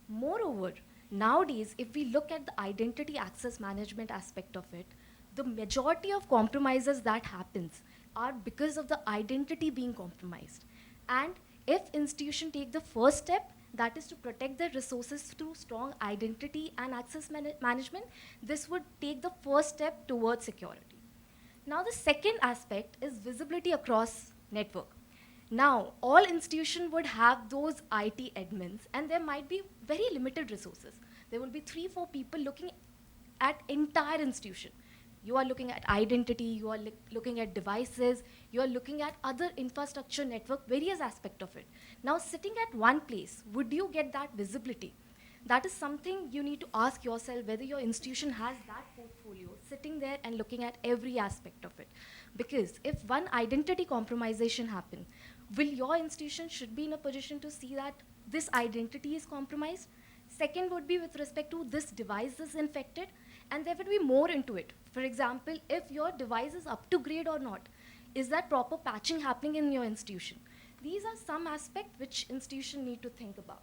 Moreover, nowadays, if we look at the identity access management aspect of it, the majority of compromises that happens are because of the identity being compromised. And if institution take the first step, that is to protect their resources through strong identity and access management, this would take the first step towards security. Now the second aspect is visibility across network. Now, all institutions would have those IT admins, and there might be very limited resources. There will be 3-4 people looking at entire institution. You are looking at identity, you are looking at devices, you are looking at other infrastructure network, various aspects of it. Now, sitting at one place, would you get that visibility? That is something you need to ask yourself, whether your institution has that portfolio, sitting there and looking at every aspect of it. Because if one identity compromisation happen, will your institution should be in a position to see that this identity is compromised? Second would be with respect to this device is infected, and there would be more into it. For example, if your device is up to grade or not, is that proper patching happening in your institution? These are some aspects which institution need to think about.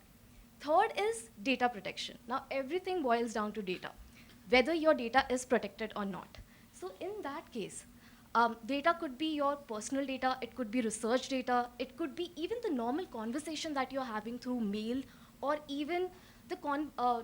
Third is data protection. Now everything boils down to data, whether your data is protected or not. So in that case, data could be your personal data, it could be research data, it could be even the normal conversation that you're having through mail, or even the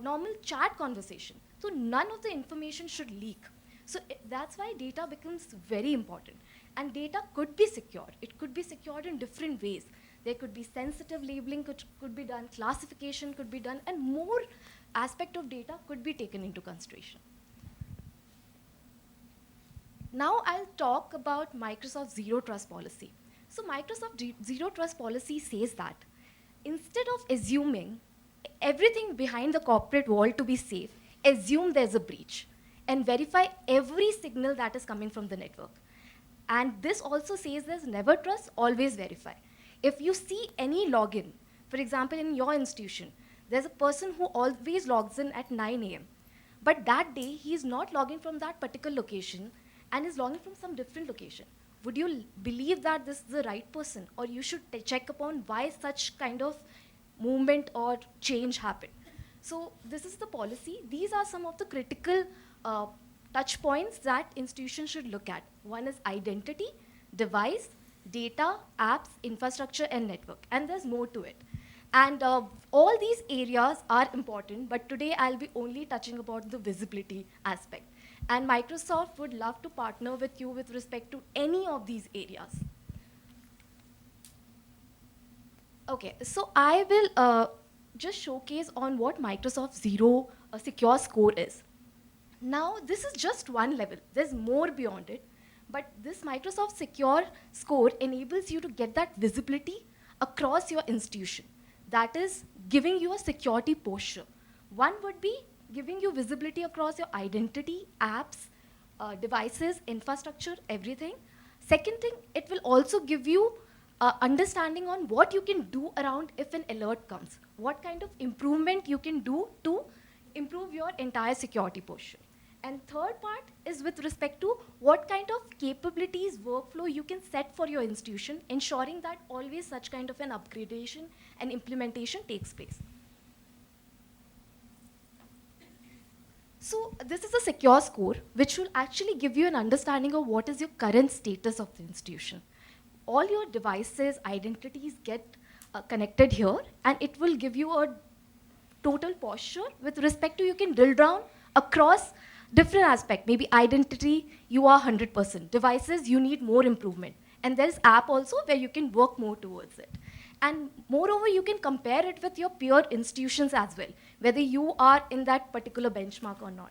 normal chat conversation. So none of the information should leak. So that's why data becomes very important. And data could be secured. It could be secured in different ways. There could be sensitive labeling could be done, classification could be done, and more aspect of data could be taken into consideration. Now I'll talk about Microsoft Zero Trust policy. So Microsoft Zero Trust policy says that instead of assuming everything behind the corporate wall to be safe, assume there's a breach and verify every signal that is coming from the network. And this also says there's never trust, always verify. If you see any login, for example, in your institution, there's a person who always logs in at 9 a.m. But that day, he is not logging from that particular location and is logging from some different location. Would you believe that this is the right person? Or you should check upon why such kind of movement or change happened. So this is the policy. These are some of the critical touch points that institutions should look at. One is identity, device, data, apps, infrastructure, and network. And there's more to it. And all these areas are important, but today I'll be only touching about the visibility aspect. And Microsoft would love to partner with you with respect to any of these areas. Okay, so I will just showcase on what Microsoft Zero Secure Score is. Now, this is just one level. There's more beyond it. But this Microsoft Secure Score enables you to get that visibility across your institution. That is giving you a security posture. One would be giving you visibility across your identity, apps, devices, infrastructure, everything. Second thing, it will also give you understanding on what you can do around if an alert comes. What kind of improvement you can do to improve your entire security posture. And third part is with respect to what kind of capabilities, workflow you can set for your institution, ensuring that always such kind of an upgradation and implementation takes place. So this is a secure score, which will actually give you an understanding of what is your current status of the institution. All your devices, identities get connected here, and it will give you a total posture with respect to you can drill down across different aspects. Maybe identity, you are 100%. Devices, you need more improvement. And there's app also where you can work more towards it. And moreover, you can compare it with your peer institutions as well, whether you are in that particular benchmark or not.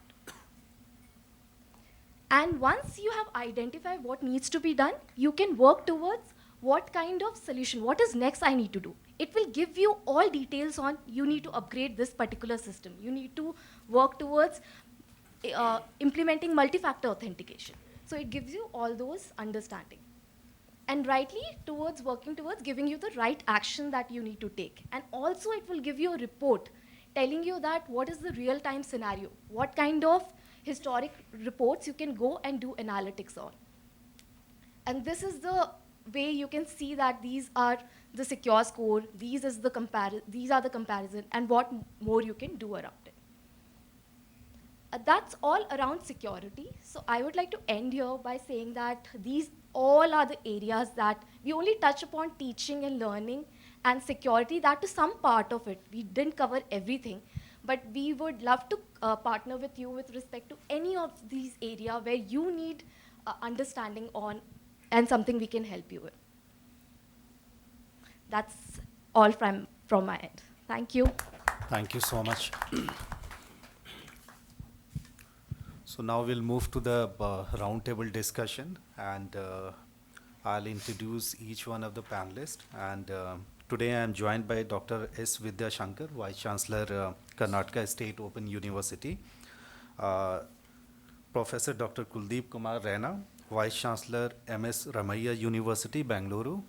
And once you have identified what needs to be done, you can work towards what kind of solution, what is next I need to do. It will give you all details on you need to upgrade this particular system. You need to work towards implementing multi-factor authentication. So it gives you all those understanding. And rightly towards working towards giving you the right action that you need to take. And also it will give you a report telling you that what is the real-time scenario, what kind of historic reports you can go and do analytics on. And this is the way you can see that these are the secure score, these are the comparison, and what more you can do around it. That's all around security. So I would like to end here by saying that these all are the areas that we only touch upon teaching and learning and security. That is some part of it. We didn't cover everything, but we would love to partner with you with respect to any of these areas where you need understanding on and something we can help you with. That's all from my end. Thank you. Thank you so much. So now we'll move to the roundtable discussion, and I'll introduce each one of the panelists. And today I am joined by Dr. S. Vidya Shankar, Vice Chancellor, Karnataka State Open University, Professor Dr. Kuldeep Kumar Raina, Vice Chancellor, MS Ramaiah University, Bangalore,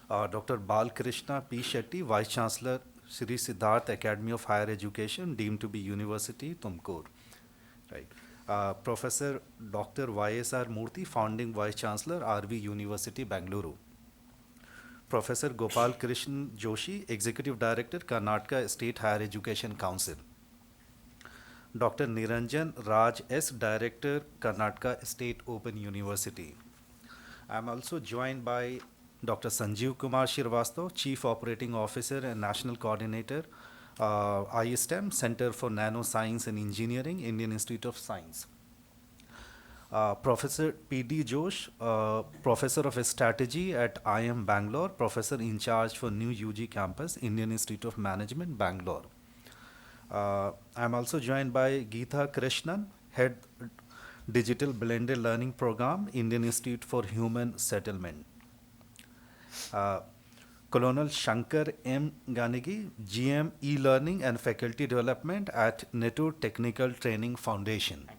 Dr. Balkrishna P. Shetty, Vice Chancellor, Sri Siddharth Academy of Higher Education, deemed to be University, Tumkur. Right. Professor Dr. Y.S.R. Murthy, Founding Vice Chancellor, RV University, Bangalore. Professor Gopal Krishnan Joshi, Executive Director, Karnataka State Higher Education Council. Dr. Niranjan Raj S., Director, Karnataka State Open University. I am also joined by Dr. Sanjeev Kumar Shirvastav, Chief Operating Officer and National Coordinator, ISTEM, Center for Nanoscience and Engineering, Indian Institute of Science. Professor P.D. Josh, Professor of Strategy at IM Bangalore, Professor in charge for New UG Campus, Indian Institute of Management, Bangalore. I'm also joined by Geetha Krishnan, Head Digital Blended Learning Program, Indian Institute for Human Settlement. Uh, Colonel Shankar M. Ganigi, GM E-Learning and Faculty Development at Nettur Technical Training Foundation.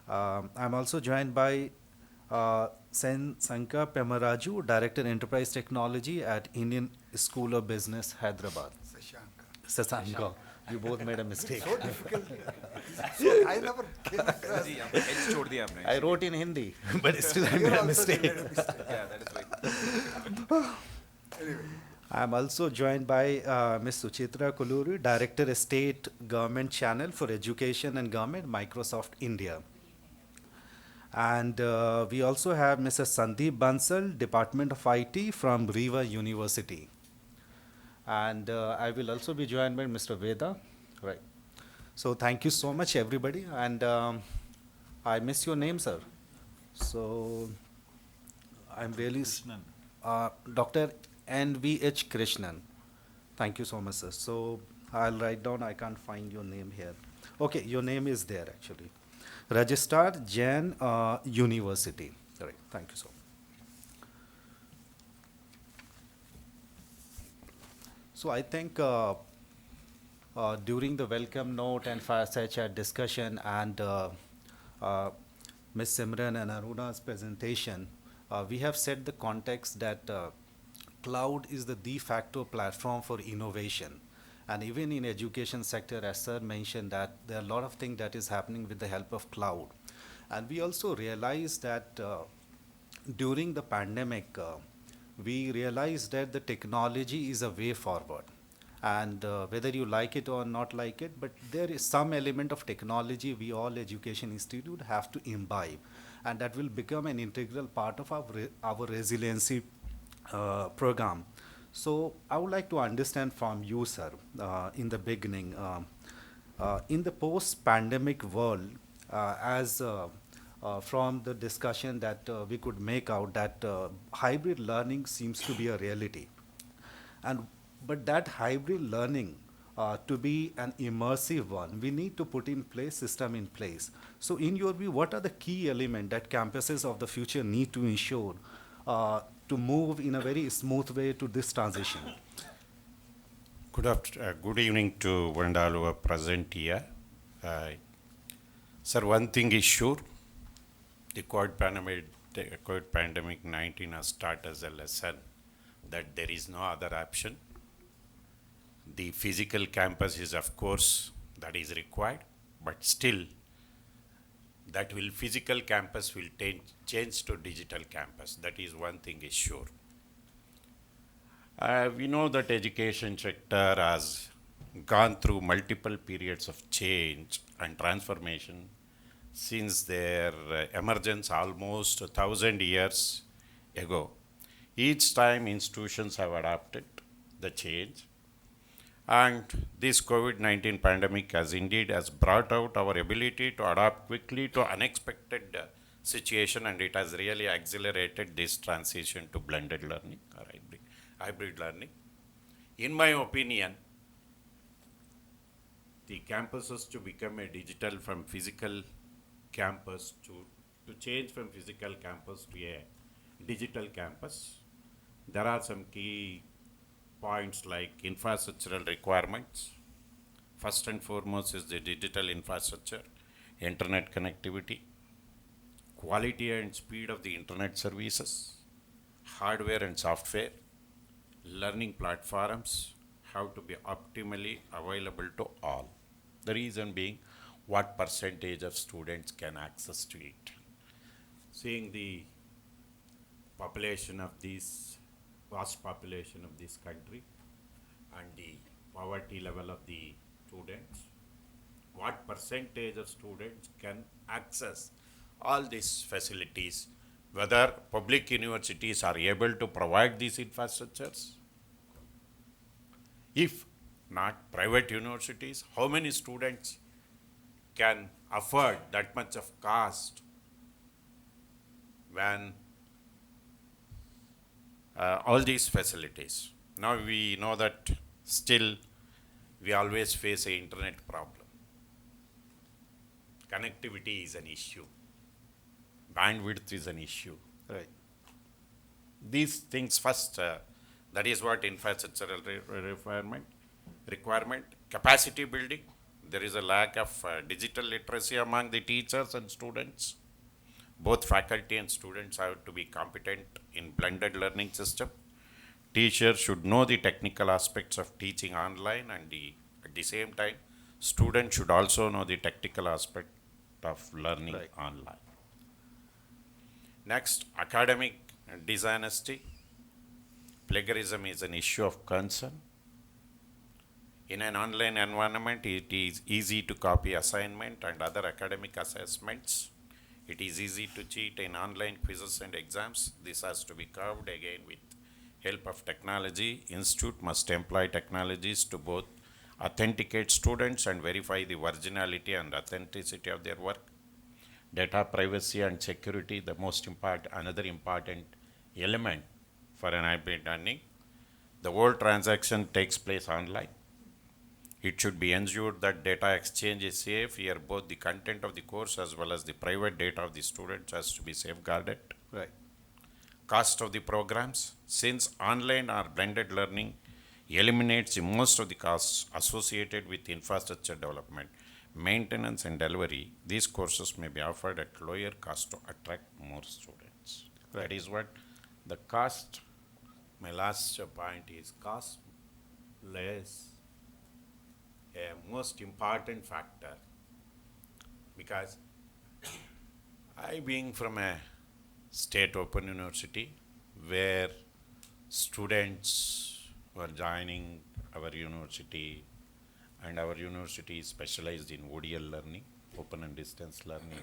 I'm also joined by Sen Sanka Pemaraju, Director Enterprise Technology at Indian School of Business, Hyderabad. Sasanka. You both made a mistake. So difficult. So I never came across. I wrote in Hindi, but still I made Here a also mistake. they made a mistake. Yeah, that is right. Anyway, I'm also joined by Ms. Suchitra Kuluri, Director State Government Channel for Education and Government, Microsoft India. And we also have Mr. Sandeep Bansal, Department of IT from Riva University. And I will also be joined by Mr. Veda. Right. So thank you so much, everybody. And I miss your name, sir. So I'm really Dr. N.V.H. Krishnan. Thank you so much, sir. So I'll write down. I can't find your name here. Okay, your name is there actually. Registrar Jain University. All right. Thank you so much. So I think during the welcome note and fireside chat discussion and Ms. Simran and Aruna's presentation, we have set the context that cloud is the de facto platform for innovation. And even in education sector, as sir mentioned, that there are a lot of things that is happening with the help of cloud. And we also realized that during the pandemic, we realized that the technology is a way forward. And whether you like it or not like it, but there is some element of technology we all education institute have to imbibe. And that will become an integral part of our resiliency program. So I would like to understand from you, sir, in the beginning, in the post-pandemic world, as from the discussion that we could make out that hybrid learning seems to be a reality. But that hybrid learning to be an immersive one, we need to put in place, system in place. So in your view, what are the key elements that campuses of the future need to ensure to move in a very smooth way to this transition? Good evening to one and all who are present here. Sir, one thing is sure, the COVID pandemic 19 has taught us a lesson that there is no other option. The physical campus is, of course, that is required, but still, physical campus will change to digital campus. That is one thing is sure. We know that education sector has gone through multiple periods of change and transformation since their emergence almost 1,000 years ago. Each time institutions have adapted the change, and this COVID-19 pandemic has brought out our ability to adapt quickly to unexpected situation, and it has really accelerated this transition to blended learning or hybrid learning. In my opinion, the campuses to become a digital from physical campus to change from physical campus to a digital campus, there are some key points like infrastructural requirements. First and foremost is the digital infrastructure, internet connectivity, quality and speed of the internet services, hardware and software, learning platforms have to be optimally available to all. The reason being, what percentage of students can access to it. Seeing the population of this vast population of this country and the poverty level of the students, what percentage of students can access all these facilities, whether public universities are able to provide these infrastructures. If not, private universities, how many students can afford that much of cost when all these facilities. Now we know that still we always face an internet problem. Connectivity is an issue. Bandwidth is an issue. Right. These things first, that is what infrastructural requirement, capacity building. There is a lack of digital literacy among the teachers and students. Both faculty and students have to be competent in blended learning system. Teachers should know the technical aspects of teaching online, and at the same time, students should also know the technical aspect of learning Right. online. Next, academic dishonesty. Plagiarism is an issue of concern. In an online environment, it is easy to copy assignment and other academic assessments. It is easy to cheat in online quizzes and exams. This has to be curbed again with help of technology. Institute must employ technologies to both authenticate students and verify the originality and authenticity of their work. Data privacy and security, the most important, another important element for an hybrid learning. The whole transaction takes place online. It should be ensured that data exchange is safe. Here, both the content of the course as well as the private data of the students has to be safeguarded. Right. Cost of the programs. Since online or blended learning eliminates most of the costs associated with infrastructure development, maintenance and delivery, these courses may be offered at lower cost to attract more students. Right. That is what the cost, my last point is cost less a most important factor, because I being from a state open university where students were joining our university, and our university is specialized in ODL learning, open and distance learning,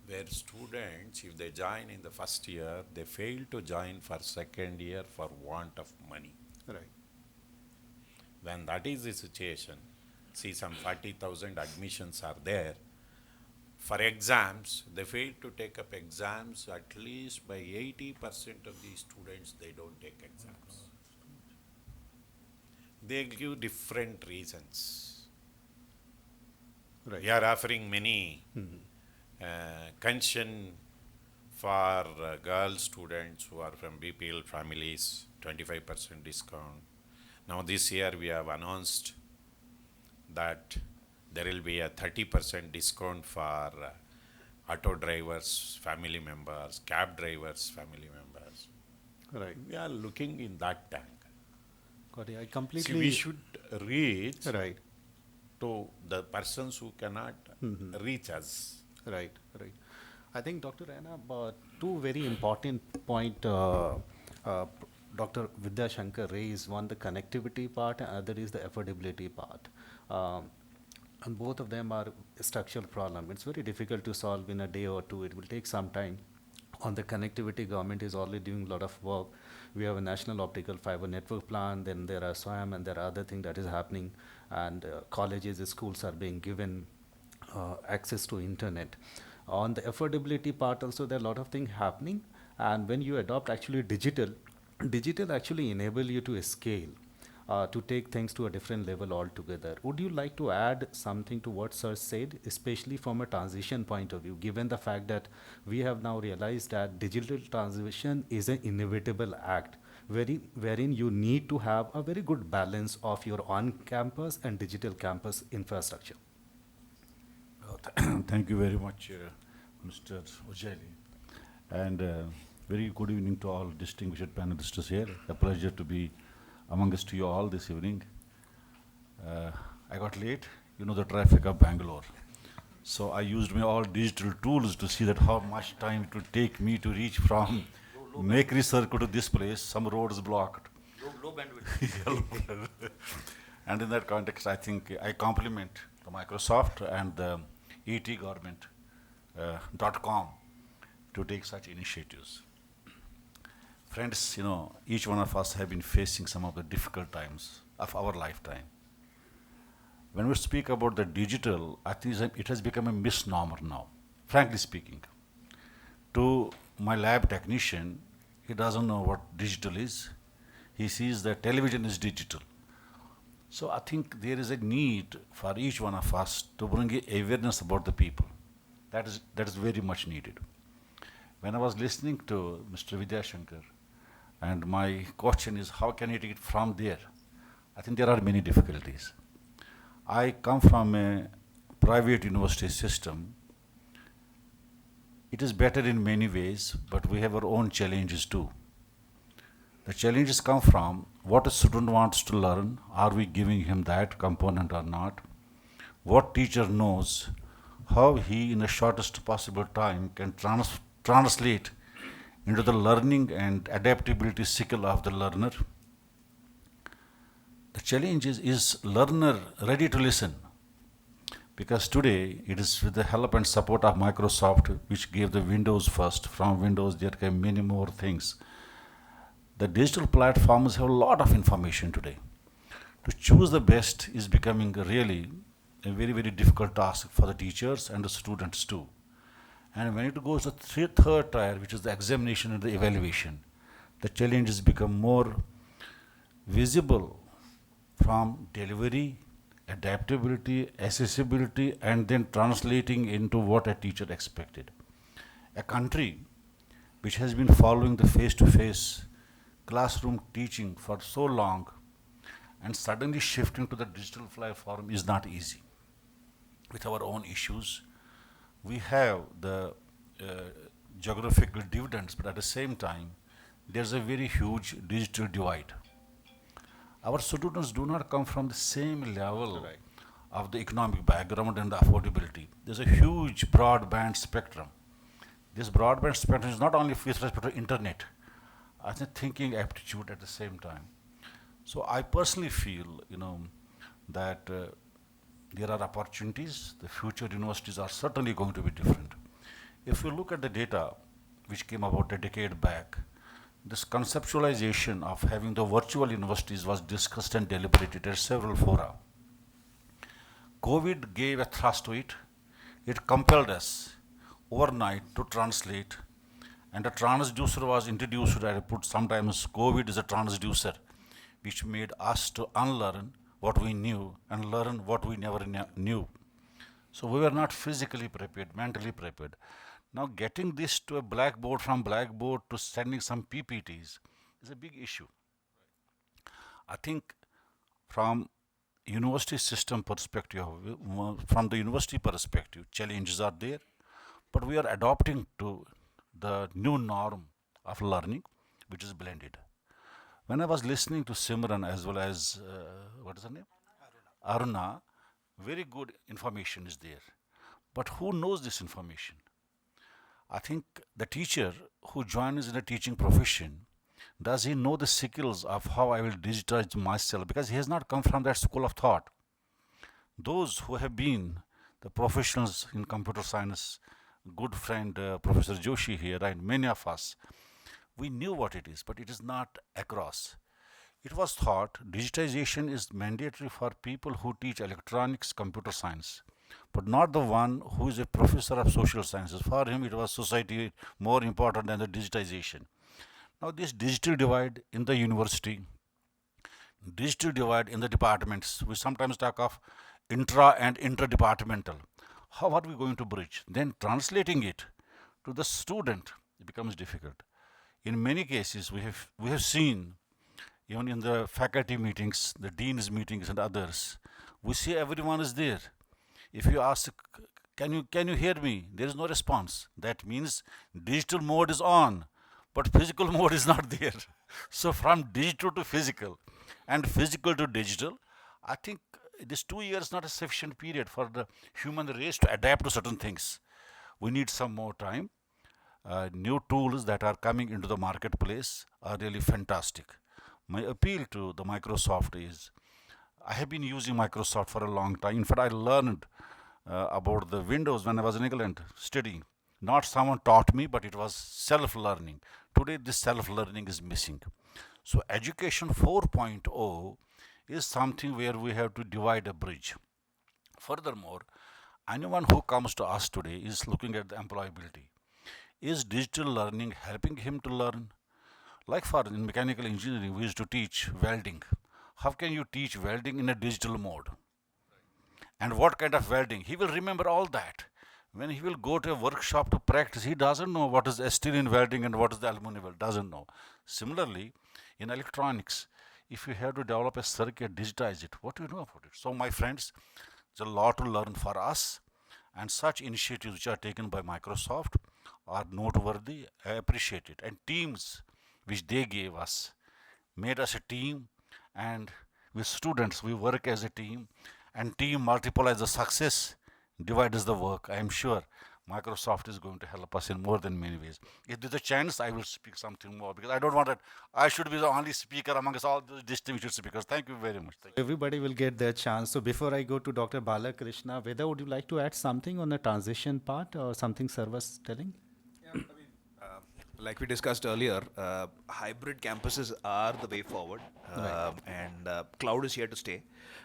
where students, if they join in the first year, they fail to join for second year for want of money. Right. When that is the situation, see some 40,000 admissions are there. For exams, they fail to take up exams. At least by 80% of the students, they don't take exams. They give different reasons. Right. We are offering many concession for girl students who are from BPL families, 25% discount. Now this year we have announced that there will be a 30% discount for auto drivers, family members, cab drivers, family members. Right. We are looking in that tank. Got it. I See, completely. we should reach Right. to the persons who cannot reach us. Right, right. I think Dr. Raina, two very important point Dr. Vidya Shankar raised. One, the connectivity part, and other is the affordability part. And both of them are a structural problem. It's very difficult to solve in a day or two. It will take some time. On the connectivity, government is already doing a lot of work. We have a national optical fiber network plan, then there are SWAM, and there are other things that is happening, and colleges, schools are being given access to internet. On the affordability part also, there are a lot of things happening, and when you adopt actually digital actually enable you to scale, to take things to a different level altogether. Would you like to add something to what Sir said, especially from a transition point of view, given the fact that we have now realized that digital transition is an inevitable act, wherein you need to have a very good balance of your on-campus and digital campus infrastructure? Thank you very much, Mr. Ojali. And very good evening to all distinguished panelists here. A pleasure to be amongst you all this evening. I got late, you know the traffic of Bangalore. So I used my all digital tools to see that how much time it would take me to reach from Makery Circle to this place. Some roads blocked. Low bandwidth. And in that context, I think I compliment the Microsoft and the ET government .com to take such initiatives. Friends, you know, each one of us have been facing some of the difficult times of our lifetime. When we speak about the digital, I think it has become a misnomer now, frankly speaking. To my lab technician, he doesn't know what digital is. He sees that television is digital. So I think there is a need for each one of us to bring awareness about the people. That is very much needed. When I was listening to Mr. Vidyashankar, and my question is, how can you take it from there? I think there are many difficulties. I come from a private university system. It is better in many ways, but we have our own challenges too. The challenges come from what a student wants to learn. Are we giving him that component or not? What teacher knows how he, in the shortest possible time, can translate into the learning and adaptability skill of the learner. The challenge is learner ready to listen? Because today it is with the help and support of Microsoft, which gave the Windows first. From Windows there came many more things. The digital platforms have a lot of information today. To choose the best is becoming really a very, very difficult task for the teachers and the students too. And when it goes to third tier, which is the examination and the evaluation, the challenges become more visible from delivery, adaptability, accessibility, and then translating into what a teacher expected. A country which has been following the face-to-face classroom teaching for so long and suddenly shifting to the digital platform is not easy. With our own issues, we have the geographical dividends, but at the same time, there's a very huge digital divide. Our students do not come from the same level of the economic background and the affordability. There's a huge broadband spectrum. This broadband spectrum is not only with respect to internet, I think thinking aptitude at the same time. So I personally feel, that there are opportunities. The future universities are certainly going to be different. If you look at the data which came about a decade back, this conceptualization of having the virtual universities was discussed and deliberated at several fora. COVID gave a thrust to it. It compelled us overnight to translate, and a transducer was introduced. I put sometimes COVID is a transducer, which made us to unlearn what we knew and learn what we never knew. So we were not physically prepared, mentally prepared. Now getting this to a blackboard, from blackboard to sending some PPTs is a big issue. I think from university system perspective, from the university perspective, challenges are there, but we are adopting to the new norm of learning, which is blended. When I was listening to Simran as well as, what is her name? Aruna, very good information is there. But who knows this information? I think the teacher who joins in the teaching profession, does he know the skills of how I will digitize myself? Because he has not come from that school of thought. Those who have been the professionals in computer science, good friend Professor Joshi here, and many of us, we knew what it is, but it is not across. It was thought digitization is mandatory for people who teach electronics, computer science, but not the one who is a professor of social sciences. For him, it was society more important than the digitization. Now, this digital divide in the university, digital divide in the departments, we sometimes talk of intra and interdepartmental. How are we going to bridge? Then translating it to the student, it becomes difficult. In many cases, we have seen, even in the faculty meetings, the dean's meetings and others, we see everyone is there. If you ask, can you hear me? There is no response. That means digital mode is on, but physical mode is not there. So from digital to physical and physical to digital, I think this 2 years is not a sufficient period for the human race to adapt to certain things. We need some more time. New tools that are coming into the marketplace are really fantastic. My appeal to the Microsoft is, I have been using Microsoft for a long time. In fact, I learned about the Windows when I was in England studying. Not someone taught me, but it was self-learning. Today, this self-learning is missing. So education 4.0 is something where we have to divide a bridge. Furthermore, anyone who comes to us today is looking at the employability. Is digital learning helping him to learn? Like for in mechanical engineering, we used to teach welding. How can you teach welding in a digital mode? And what kind of welding? He will remember all that. When he will go to a workshop to practice, he doesn't know what is Asterian welding and what is the aluminum weld. Doesn't know. Similarly, in electronics, if you have to develop a circuit, digitize it, what do you know about it? So, my friends, there's a lot to learn for us, and such initiatives which are taken by Microsoft are noteworthy. I appreciate it. And teams which they gave us made us a team, and with students we work as a team, and team multiplies the success, divides the work. I am sure Microsoft is going to help us in more than many ways. If there's a chance, I will speak something more because I don't want that I should be the only speaker amongst all the distinguished speakers. Thank you very much. Thank you. Everybody will get their chance. So before I go to Dr. Balakrishna, Veda, would you like to add something on the transition part or something Sir was telling? Like we discussed earlier, hybrid campuses are the way forward, and cloud is here to stay.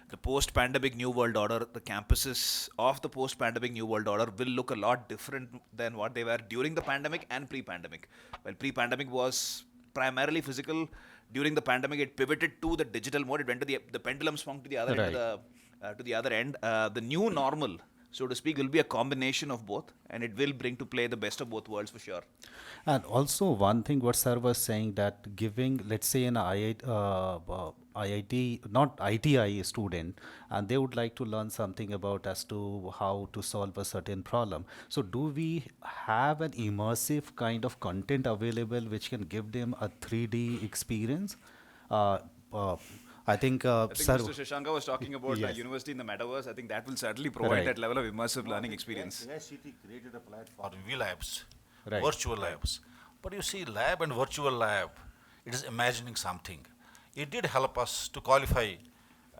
The post-pandemic new world order, the campuses of the post-pandemic new world order will look a lot different than what they were during the pandemic and pre-pandemic. Well, pre-pandemic was primarily physical. During the pandemic, it pivoted to the digital mode. It went to the pendulum swung to the other end of to the other end. The new normal, so to speak, will be a combination of both, and it will bring to play the best of both worlds for sure. And also one thing what Sir was saying that giving, let's say an IIT, not ITI student, and they would like to learn something about as to how to solve a certain problem. So do we have an immersive kind of content available which can give them a 3D experience? Uh, uh, I think, I think Sir, Mr. Shashanka was talking about Yes. university in the metaverse. I think that will certainly provide Right. that level of immersive learning experience. AICT created a platform, VLabs, Right. virtual labs. But you see, lab and virtual lab, it is imagining something. It did help us to qualify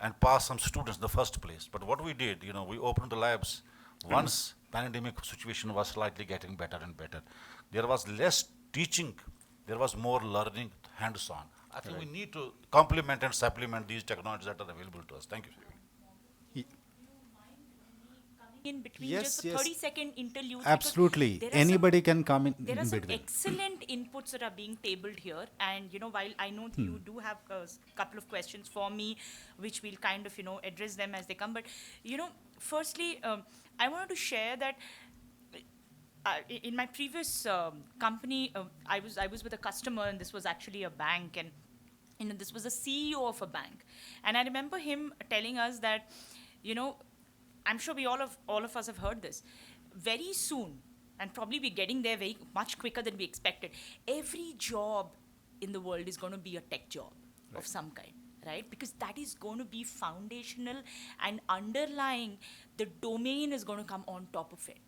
and pass some students in the first place. But what we did, we opened the labs once pandemic situation was slightly getting better and better. There was less teaching, there was more learning hands-on. I think we need to complement and supplement these technologies that are available to us. Thank you. Coming in between Yes, just a yes. 30-second interlude. because absolutely, there are anybody some, can come in There are some between. excellent inputs that are being tabled here, and while I know that you do have a couple of questions for me, which we'll kind of address them as they come. But firstly, I wanted to share that. In my previous company, I was with a customer, and this was actually a bank, and this was a CEO of a bank, and I remember him telling us that, I'm sure all of us have heard this, very soon, and probably we're getting there very much quicker than we expected. Every job in the world is going to be a tech job of some kind. Right? Because that is going to be foundational, and underlying the domain is going to come on top of it.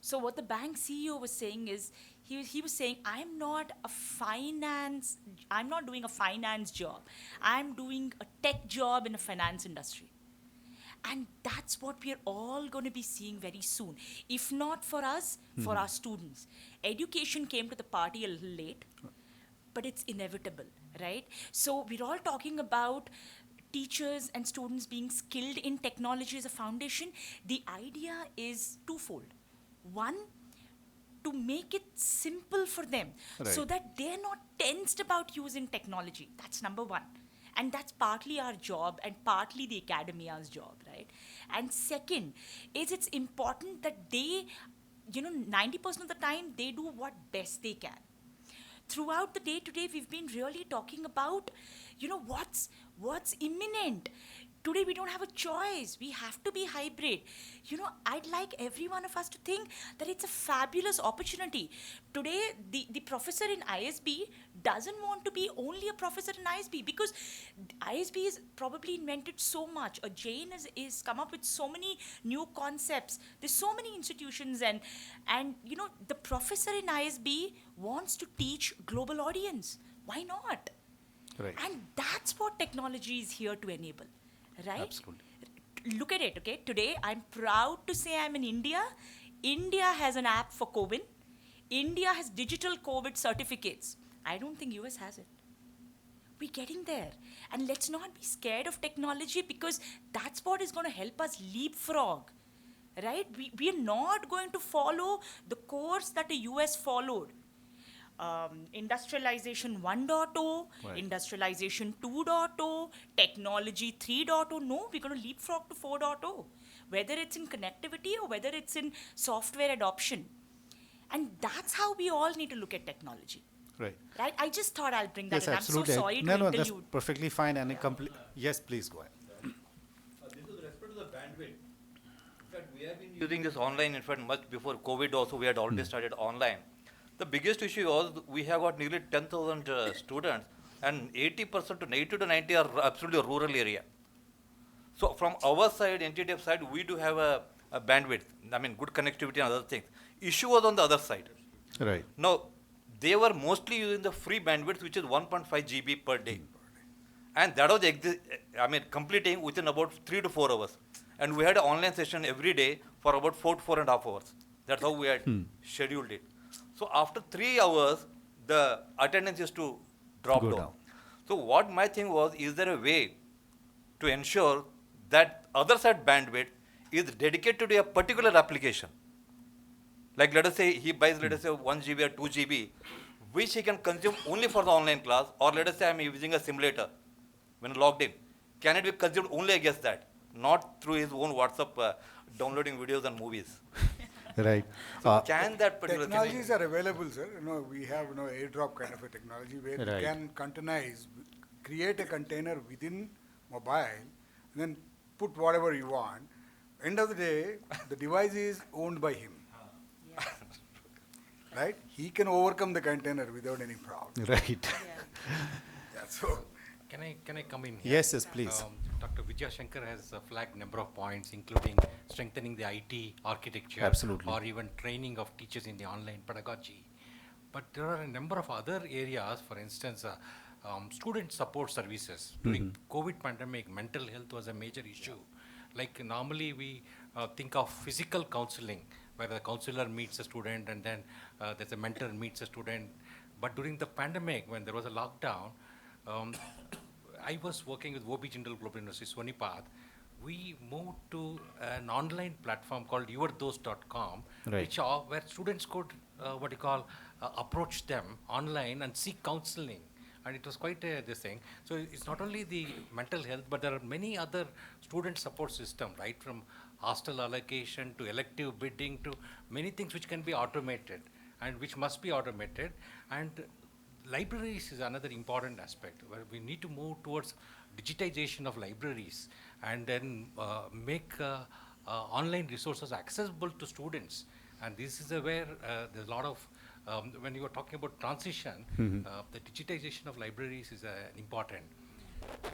So what the bank CEO was saying is, he was saying, I'm not doing a finance job. I'm doing a tech job in a finance industry. And that's what we're all going to be seeing very soon. If not for us, for our students. Education came to the party a little late, but it's inevitable, right? So we're all talking about teachers and students being skilled in technology as a foundation. The idea is twofold. One, to make it simple for them, so that they're not tensed about using technology. That's number one. And that's partly our job and partly the academia's job, right? And second is, it's important that they, 90% of the time, they do what best they can. Throughout the day today, we've been really talking about, what's imminent. Today, we don't have a choice. We have to be hybrid. I'd like every one of us to think that it's a fabulous opportunity. Today, the professor in ISB doesn't want to be only a professor in ISB, because ISB has probably invented so much. A Jain is come up with so many new concepts. There's so many institutions, and the professor in ISB wants to teach global audience. Why not? Right. And that's what technology is here to enable. Right? Absolutely. Look at it, okay? Today, I'm proud to say I'm in India. India has an app for COVID. India has digital COVID certificates. I don't think US has it. We're getting there. And let's not be scared of technology, because that's what is going to help us leapfrog. right? We are not going to follow the course that the US followed. Industrialization 1.0, Right. industrialization 2.0, technology 3.0. No, we're going to leapfrog to 4.0, whether it's in connectivity or whether it's in software adoption. And that's how we all need to look at technology. Right. Right? I just thought I'll bring that Yes, in. absolutely. I'm so sorry No, to no, that's interlude. perfectly fine and complete. Yes, please go ahead. This is with respect to the bandwidth. In fact, we have been using this online, in fact, much before COVID also, we had already started online. The biggest issue was we have got nearly 10,000 students, and 80% to 80 to 90 are absolutely rural area. So from our side, NTTF side, we do have a bandwidth, I mean, good connectivity and other things. Issue was on the other side. Right. Now, they were mostly using the free bandwidth, which is 1.5 GB per day. And that was, completing within about 3 to 4 hours. And we had an online session every day for about 4 to 4.5 hours. That's how we had scheduled it. So after 3 hours, the attendance used to drop Go down. down. So what my thing was, is there a way to ensure that other side bandwidth is dedicated to a particular application? Like let us say he buys, let us say 1 GB or 2 GB, which he can consume only for the online class, or let us say I'm using a simulator when logged in. Can it be consumed only against that, not through his own WhatsApp downloading videos and movies? Right. Can that particular Technologies are available, sir. We have airdrop kind of a technology where Right. you can containerize, create a container within mobile, and then put whatever you want. End of the day, the device is owned by him. Right? He can overcome the container without any problem. Right. Yeah, so Can I come in here? Yes, yes, please. Dr. Vijay Shankar has flagged number of points, including strengthening the IT architecture, Absolutely. or even training of teachers in the online pedagogy. But there are a number of other areas. For instance, student support services. During COVID pandemic, mental health was a major issue. Like normally we think of physical counseling, where the counselor meets a student and then there's a mentor meets a student. But during the pandemic, when there was a lockdown, I was working with OB Jindal Global University, Sonipath. We moved to an online platform called yourdose.com, Right. where students could, approach them online and seek counseling. And it was quite this thing. So it's not only the mental health, but there are many other student support systems, right? From hostel allocation to elective bidding to many things which can be automated and which must be automated. And libraries is another important aspect where we need to move towards digitization of libraries and then make online resources accessible to students. And this is where there's a lot of, when you were talking about transition, the digitization of libraries is important.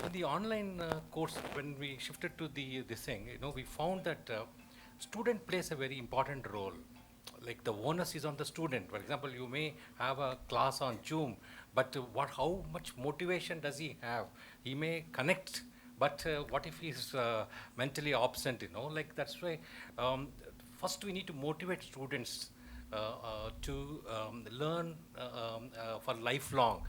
In the online course, when we shifted to this thing, we found that student plays a very important role. Like the onus is on the student. For example, you may have a class on Zoom, but how much motivation does he have? He may connect, but what if he's mentally absent? Like that's why first we need to motivate students to learn for lifelong.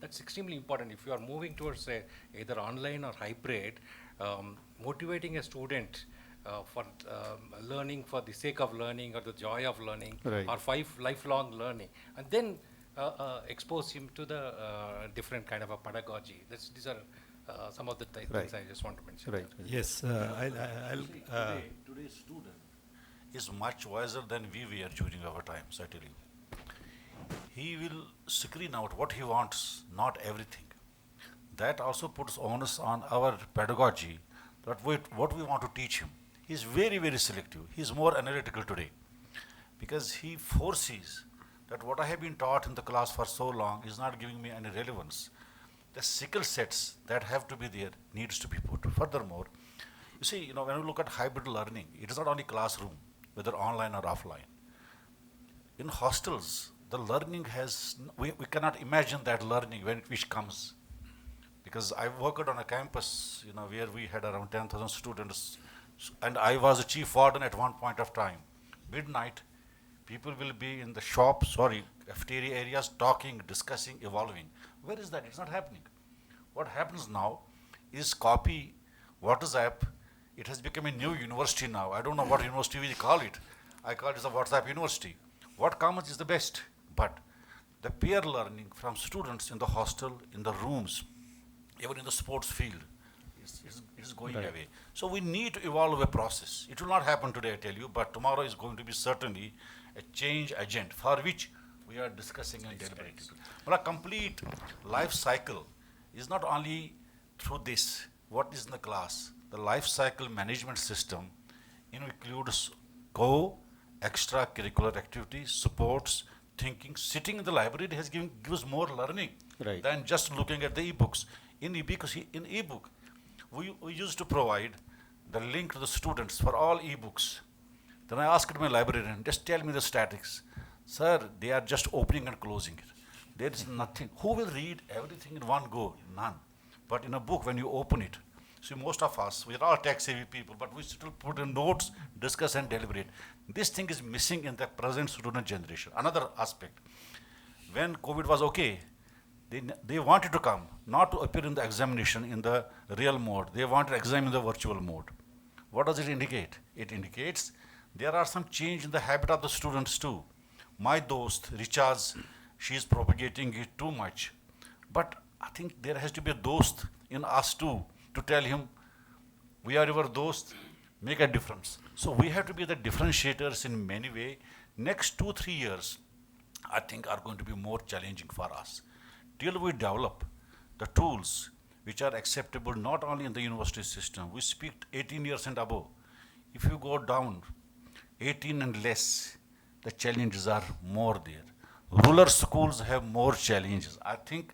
That's extremely important. If you are moving towards either online or hybrid, motivating a student for learning for the sake of learning or the joy of learning, Right. or lifelong learning, and then expose him to the different kind of a pedagogy. These are some of the things Right. I just want to mention. Right. Yes, I'll. Today's student is much wiser than we were during our time, certainly. He will screen out what he wants, not everything. That also puts onus on our pedagogy, that what we want to teach him. He's very, very selective. He's more analytical today because he foresees that what I have been taught in the class for so long is not giving me any relevance. The skill sets that have to be there needs to be put. Furthermore, you see, when we look at hybrid learning, it is not only classroom, whether online or offline. In hostels, the learning we cannot imagine that learning which comes. Because I worked on a campus, where we had around 10,000 students, and I was a chief warden at one point of time. Midnight, people will be in the cafeteria areas, talking, discussing, evolving. Where is that? It's not happening. What happens now is copy WhatsApp It has become a new university now. I don't know what university we call it. I call it the WhatsApp university. What commons is the best, but the peer learning from students in the hostel, in the rooms, even in the sports field, is going away. So we need to evolve a process. It will not happen today, I tell you, but tomorrow is going to be certainly a change agent for which we are discussing and deliberating. But a complete life cycle is not only through this, what is in the class. The life cycle management system includes extracurricular activities, supports, thinking. Sitting in the library gives more learning than just looking at the e-books. In e-book, we used to provide the link to the students for all e-books. Then I asked my librarian, just tell me the statics. Sir, they are just opening and closing it. There is nothing. Who will read everything in one go? None. But in a book, when you open it, see, most of us, we are all tech-savvy people, but we still put in notes, discuss and deliberate. This thing is missing in the present student generation. Another aspect, when COVID was okay, they wanted to come, not to appear in the examination in the real mode. They wanted to examine in the virtual mode. What does it indicate? It indicates there are some change in the habit of the students too. My dost, Richaz, she is propagating it too much. But I think there has to be a dost in us too, to tell him, we are your dost, make a difference. So we have to be the differentiators in many ways. Next 2-3 years, I think, are going to be more challenging for us. Till we develop the tools which are acceptable not only in the university system, we speak 18 years and above. If you go down 18 and less, the challenges are more there. Rural schools have more challenges. I think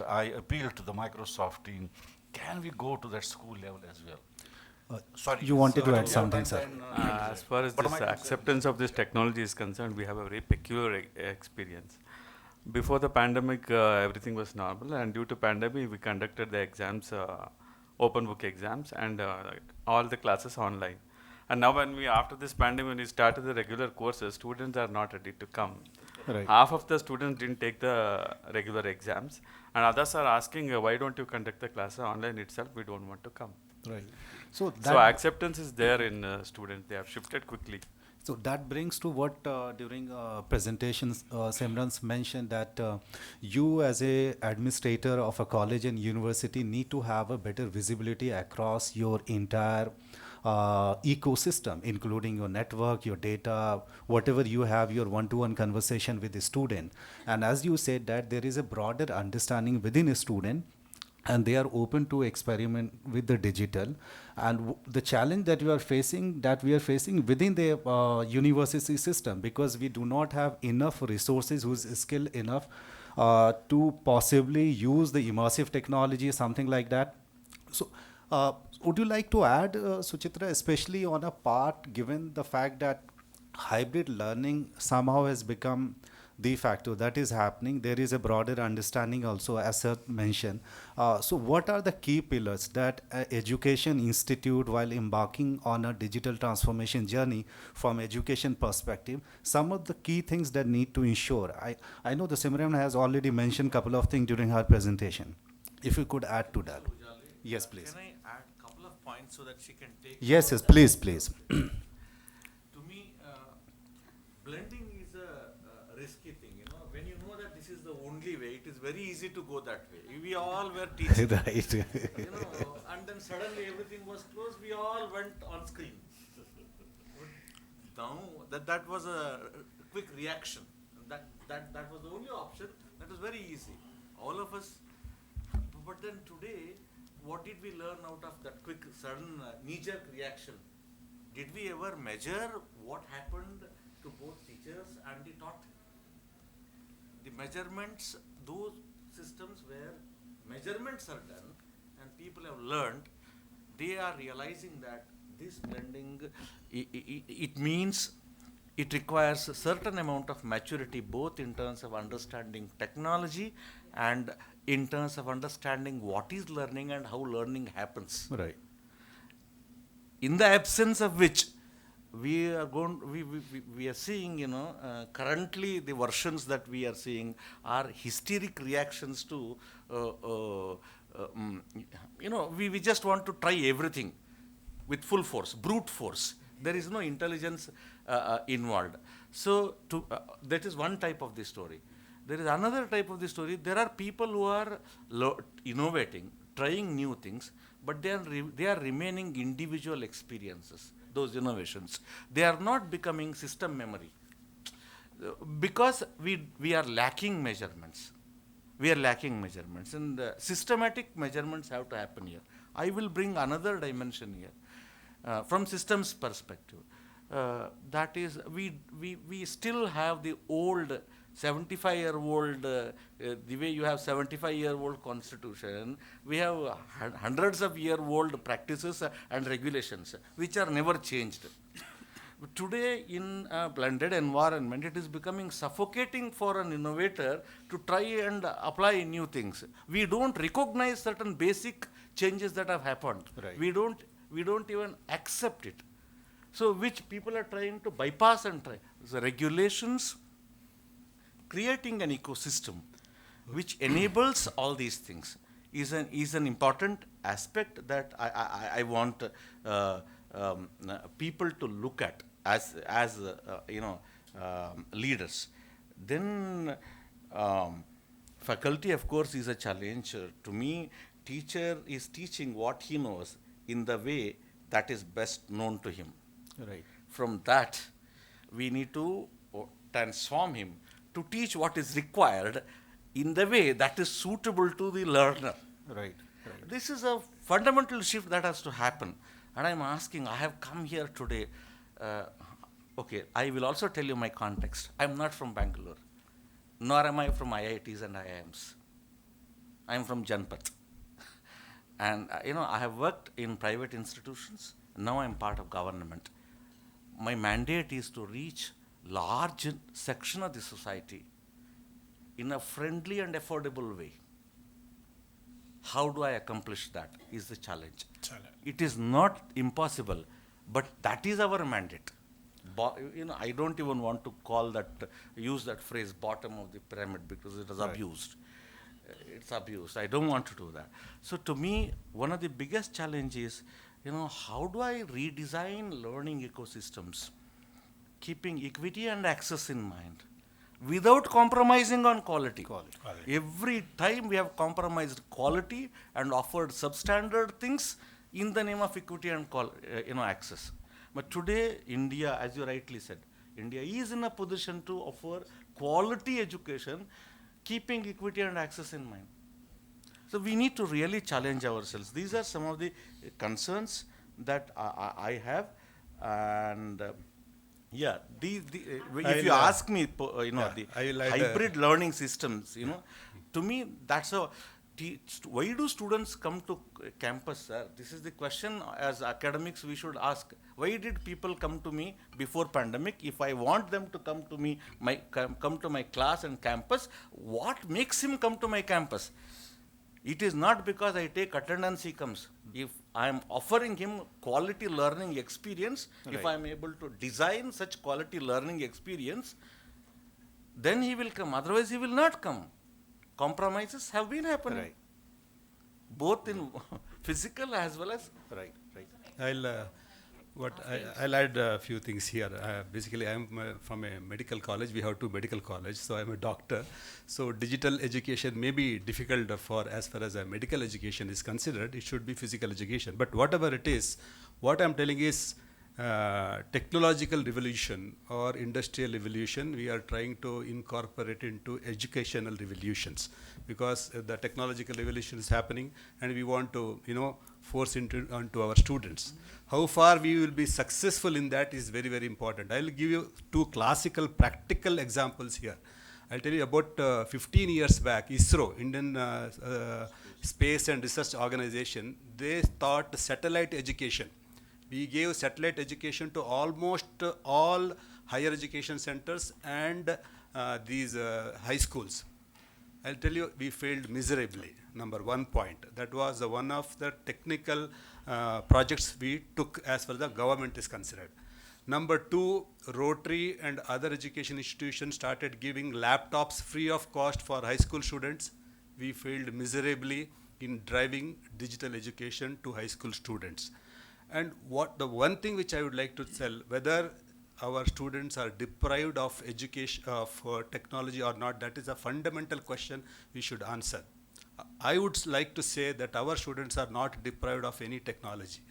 I appeal to the Microsoft team, can we go to that school level as well? Sorry. You wanted to add something, sir. As far as this acceptance of this technology is concerned, we have a very peculiar experience. Before the pandemic, everything was normal, and due to pandemic, we conducted the exams, open book exams, and all the classes online. And now after this pandemic, when we started the regular courses, students are not ready to come. Right. Half of the students didn't take the regular exams, and others are asking, why don't you conduct the class online itself? We don't want to come. Right. So acceptance is there in students. They have shifted quickly. So that brings to what during presentations Simran's mentioned that you as a administrator of a college and university need to have a better visibility across your entire ecosystem, including your network, your data, whatever you have, your one-to-one conversation with the student. And as you said that there is a broader understanding within a student, and they are open to experiment with the digital. And the challenge that we are facing within the university system, because we do not have enough resources who's skilled enough to possibly use the immersive technology, something like that. So would you like to add, Suchitra, especially on a part, given the fact that hybrid learning somehow has become de facto, that is happening. There is a broader understanding also, as Sir mentioned. So what are the key pillars that education institute, while embarking on a digital transformation journey from education perspective, some of the key things that need to ensure? I know the Simran has already mentioned a couple of things during her presentation. If you could add to that. Yes, please. Can I add a couple of points so that she can take? Yes, please. To me, blending is a risky thing. When you know that this is the only way, it is very easy to go that way. We all were teaching. Right. And then suddenly everything was closed. We all went on screen. Now that was a quick reaction. That was the only option. That was very easy. All of us. But then today, what did we learn out of that quick, sudden, knee-jerk reaction? Did we ever measure what happened to both teachers and the taught? The measurements, those systems where measurements are done and people have learned, they are realizing that this blending, it means it requires a certain amount of maturity, both in terms of understanding technology and in terms of understanding what is learning and how learning happens. Right. In the absence of which we are seeing, currently the versions that we are seeing are hysteric reactions to, we just want to try everything. with full force, brute force. There is no intelligence involved. So that is one type of the story. There is another type of the story. There are people who are innovating, trying new things, but they are remaining individual experiences, those innovations. They are not becoming system memory. Because we are lacking measurements. We are lacking measurements, and systematic measurements have to happen here. I will bring another dimension here from systems perspective. That is, we still have the old 75-year-old, the way you have 75-year-old constitution, we have hundreds of year-old practices and regulations which are never changed. Today, in a blended environment, it is becoming suffocating for an innovator to try and apply new things. We don't recognize certain basic changes that have happened. Right. We don't even accept it. So, which people are trying to bypass and try. So, regulations, creating an ecosystem which enables all these things is an important aspect that I want people to look at as leaders. Then faculty, of course, is a challenge. To me, teacher is teaching what he knows in the way that is best known to him. Right. From that, we need to transform him to teach what is required in the way that is suitable to the learner. Right. This is a fundamental shift that has to happen. And I'm asking, I have come here today. Okay, I will also tell you my context. I'm not from Bangalore, nor am I from IITs and IIMs. I'm from Janpat. And I have worked in private institutions. Now I'm part of government. My mandate is to reach large section of the society in a friendly and affordable way. How do I accomplish that is the challenge. It is not impossible, but that is our mandate. I don't even want to use that phrase bottom of the pyramid because it is abused. It's abused. I don't want to do that. So to me, one of the biggest challenges is, how do I redesign learning ecosystems, keeping equity and access in mind, without compromising on quality. Every time we have compromised quality and offered substandard things in the name of equity and access. But today, India, as you rightly said, India is in a position to offer quality education, keeping equity and access in mind. So we need to really challenge ourselves. These are some of the concerns that I have, and if you ask me, the hybrid learning systems, to me that's a. Why do students come to campus, sir? This is the question as academics we should ask. Why did people come to me before pandemic? If I want them to come to me, come to my class and campus, what makes him come to my campus? It is not because I take attendance he comes. If I am offering him quality learning experience, if I am able to design such quality learning experience, then he will come. Otherwise, he will not come. Compromises have been happening, both in physical as well as I'll add a few things here. Basically, I'm from a medical college. We have two medical colleges, so I'm a doctor. So digital education may be difficult as far as a medical education is considered. It should be physical education. But whatever it is, what I'm telling is technological revolution or industrial revolution, we are trying to incorporate into educational revolutions because the technological revolution is happening and we want to, force onto our students. How far we will be successful in that is very, very important. I'll give you two classical practical examples here. I'll tell you about 15 years back, ISRO, Indian Space and Research Organization, they taught satellite education. We gave satellite education to almost all higher education centers and these high schools. I'll tell you, we failed miserably, number 1 point. That was one of the technical projects we took as far as the government is concerned. Number 2, Rotary and other education institutions started giving laptops free of cost for high school students. We failed miserably in driving digital education to high school students. And the one thing which I would like to tell, whether our students are deprived of education, of technology or not, that is a fundamental question we should answer. I would like to say that our students are not deprived of any technology.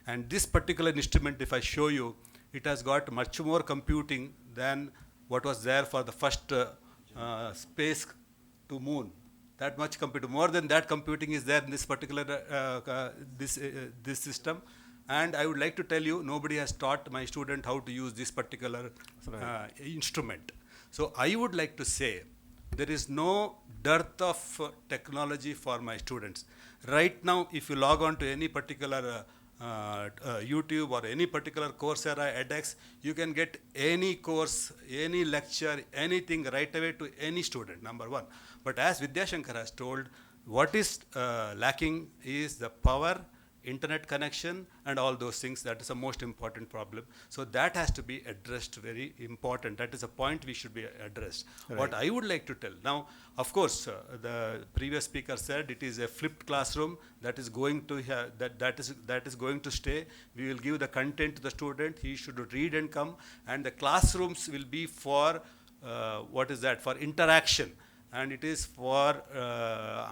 And this particular instrument, if I show you, it has got much more computing than what was there for the first space to moon. That much computing, more than that computing is there in this particular this system. And I would like to tell you, nobody has taught my student how to use this particular instrument. So I would like to say, there is no dearth of technology for my students. Right now, if you log on to any particular YouTube or any particular Coursera, edX, you can get any course, any lecture, anything right away to any student, number one. But as Vidyashankar has told, what is lacking is the power, internet connection, and all those things. That is the most important problem. So that has to be addressed, very important. That is a point we should be addressed. Right. What I would like to tell, now, of course, the previous speaker said it is a flipped classroom that is going to that is going to stay. We will give the content to the student. He should read and come, and the classrooms will be for for interaction. And it is for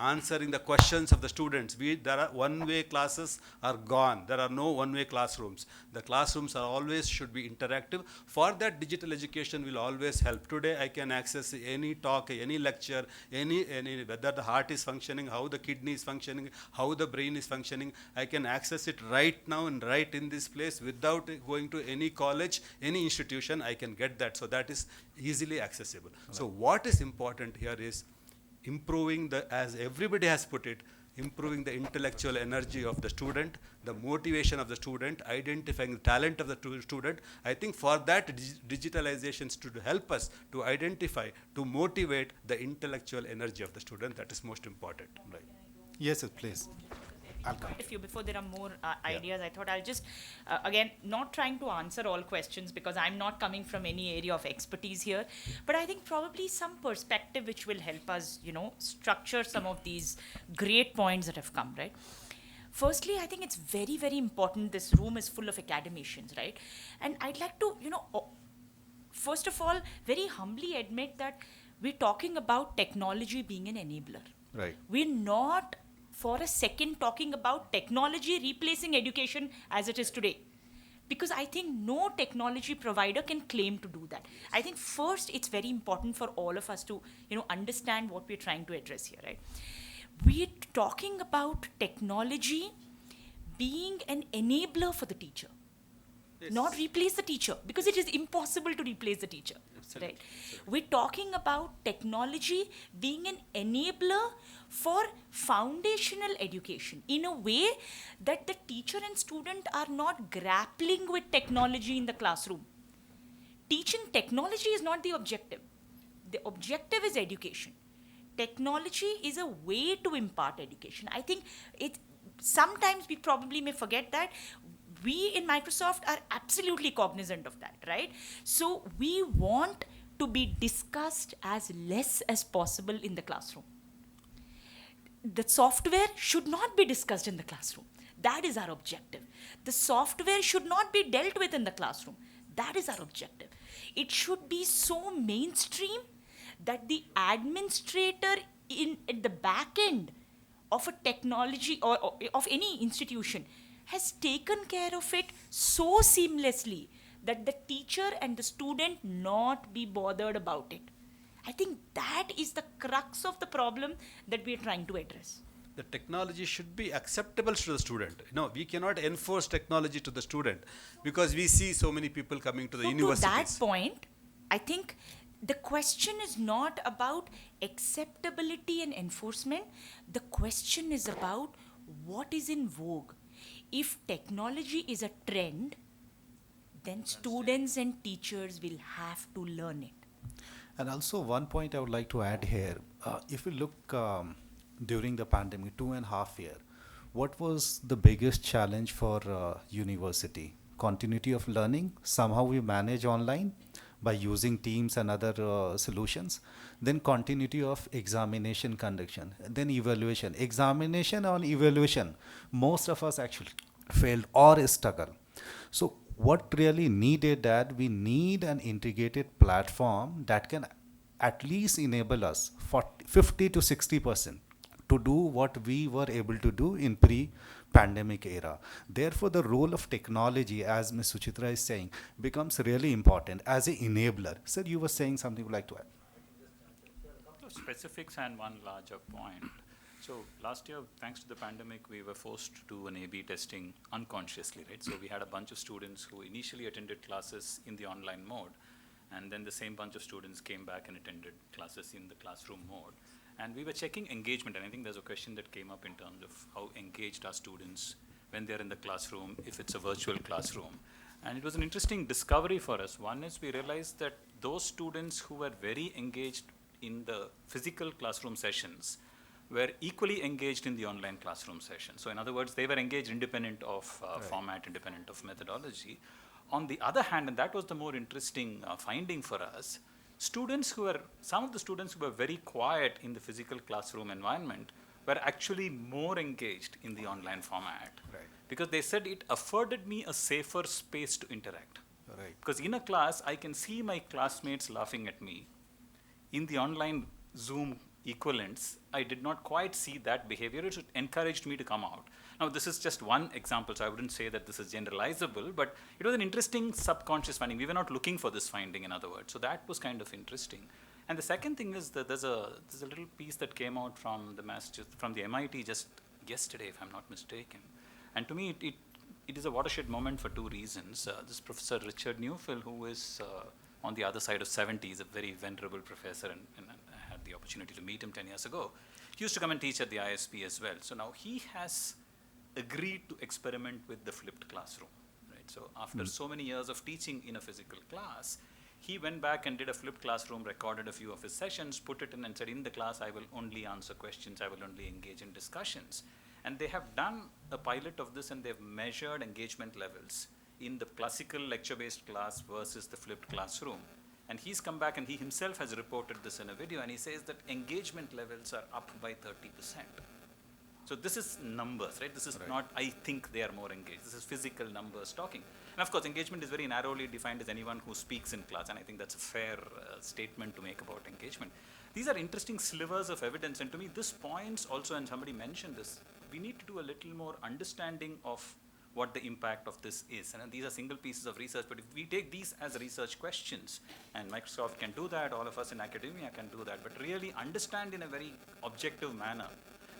answering the questions of the students. There are one-way classes are gone. There are no one-way classrooms. The classrooms are always should be interactive. For that, digital education will always help. Today, I can access any talk, any lecture, any whether the heart is functioning, how the kidney is functioning, how the brain is functioning. I can access it right now and right in this place without going to any college, any institution. I can get that. So that is easily accessible. Right. So what is important here is improving as everybody has put it, improving the intellectual energy of the student, the motivation of the student, identifying the talent of the student. I think for that, digitalization should help us to identify, to motivate the intellectual energy of the student. That is most important. Right. Yes, please. I'll come. A few before there are more ideas. I thought I'll just again not trying to answer all questions because I'm not coming from any area of expertise here, but I think probably some perspective which will help us, structure some of these great points that have come, right? Firstly, I think it's very, very important. This room is full of academicians, right? And I'd like to, first of all, very humbly admit that we're talking about technology being an enabler. Right. We're not for a second talking about technology replacing education as it is today. Because I think no technology provider can claim to do that. I think first it's very important for all of us to understand what we're trying to address here, right? We're talking about technology being an enabler for the teacher. Yes. Not replace the teacher, because it is impossible to replace the teacher. Absolutely. Right? Absolutely. We're talking about technology being an enabler for foundational education in a way that the teacher and student are not grappling with technology in the classroom. Teaching technology is not the objective. The objective is education. Technology is a way to impart education. I think sometimes we probably may forget that. We in Microsoft are absolutely cognizant of that, right? So we want to be discussed as less as possible in the classroom. The software should not be discussed in the classroom. That is our objective. The software should not be dealt with in the classroom. That is our objective. It should be so mainstream that the administrator at the back end of a technology or of any institution has taken care of it so seamlessly that the teacher and the student not be bothered about it. I think that is the crux of the problem that we are trying to address. The technology should be acceptable to the student. We cannot enforce technology to the student because we see so many people coming to the universities. To that point, I think the question is not about acceptability and enforcement. The question is about what is in vogue. If technology is a trend, then students and teachers will have to learn it. And also one point I would like to add here, if we look during the pandemic, 2.5 years, what was the biggest challenge for university? Continuity of learning. Somehow we manage online by using Teams and other solutions. Then continuity of examination conduction. Then evaluation. Examination on evaluation. Most of us actually failed or struggle. So what really needed, that we need an integrated platform that can at least enable us 50 to 60% to do what we were able to do in pre-pandemic era. Therefore, the role of technology, as Ms. Suchitra is saying, becomes really important as an enabler. Sir, you were saying something you'd like to add. Couple of specifics and one larger point. So last year, thanks to the pandemic, we were forced to do an A/B testing unconsciously, right? So we had a bunch of students who initially attended classes in the online mode, and then the same bunch of students came back and attended classes in the classroom mode. And we were checking engagement, and I think there's a question that came up in terms of how engaged are students when they're in the classroom, if it's a virtual classroom. And it was an interesting discovery for us. One is we realized that those students who were very engaged in the physical classroom sessions were equally engaged in the online classroom session. So in other words, they were engaged independent of format, independent of methodology. On the other hand, and that was the more interesting finding for us, some of the students who were very quiet in the physical classroom environment were actually more engaged in the online format. Right. Because they said it afforded me a safer space to interact. Right. Because in a class, I can see my classmates laughing at me. In the online Zoom equivalents, I did not quite see that behavior. It encouraged me to come out. Now, this is just one example, so I wouldn't say that this is generalizable, but it was an interesting subconscious finding. We were not looking for this finding, in other words. So that was kind of interesting. And the second thing is that there's a little piece that came out from the MIT just yesterday, if I'm not mistaken. And to me, it is a watershed moment for two reasons. This Professor Richard Neufeld, who is on the other side of 70, is a very venerable professor, and I had the opportunity to meet him 10 years ago. He used to come and teach at the ISP as well. So now he has agreed to experiment with the flipped classroom, right? So after so many years of teaching in a physical class, he went back and did a flipped classroom, recorded a few of his sessions, put it in and said, in the class, I will only answer questions, I will only engage in discussions. And they have done a pilot of this, and they've measured engagement levels in the classical lecture-based class versus the flipped classroom. And he's come back and he himself has reported this in a video, and he says that engagement levels are up by 30%. So this is numbers, right? This is not, I think they are more engaged. This is physical numbers talking. And of course, engagement is very narrowly defined as anyone who speaks in class, and I think that's a fair statement to make about engagement. These are interesting slivers of evidence, and to me, this points also, and somebody mentioned this, we need to do a little more understanding of what the impact of this is. And these are single pieces of research, but if we take these as research questions, and Microsoft can do that, all of us in academia can do that, but really understand in a very objective manner.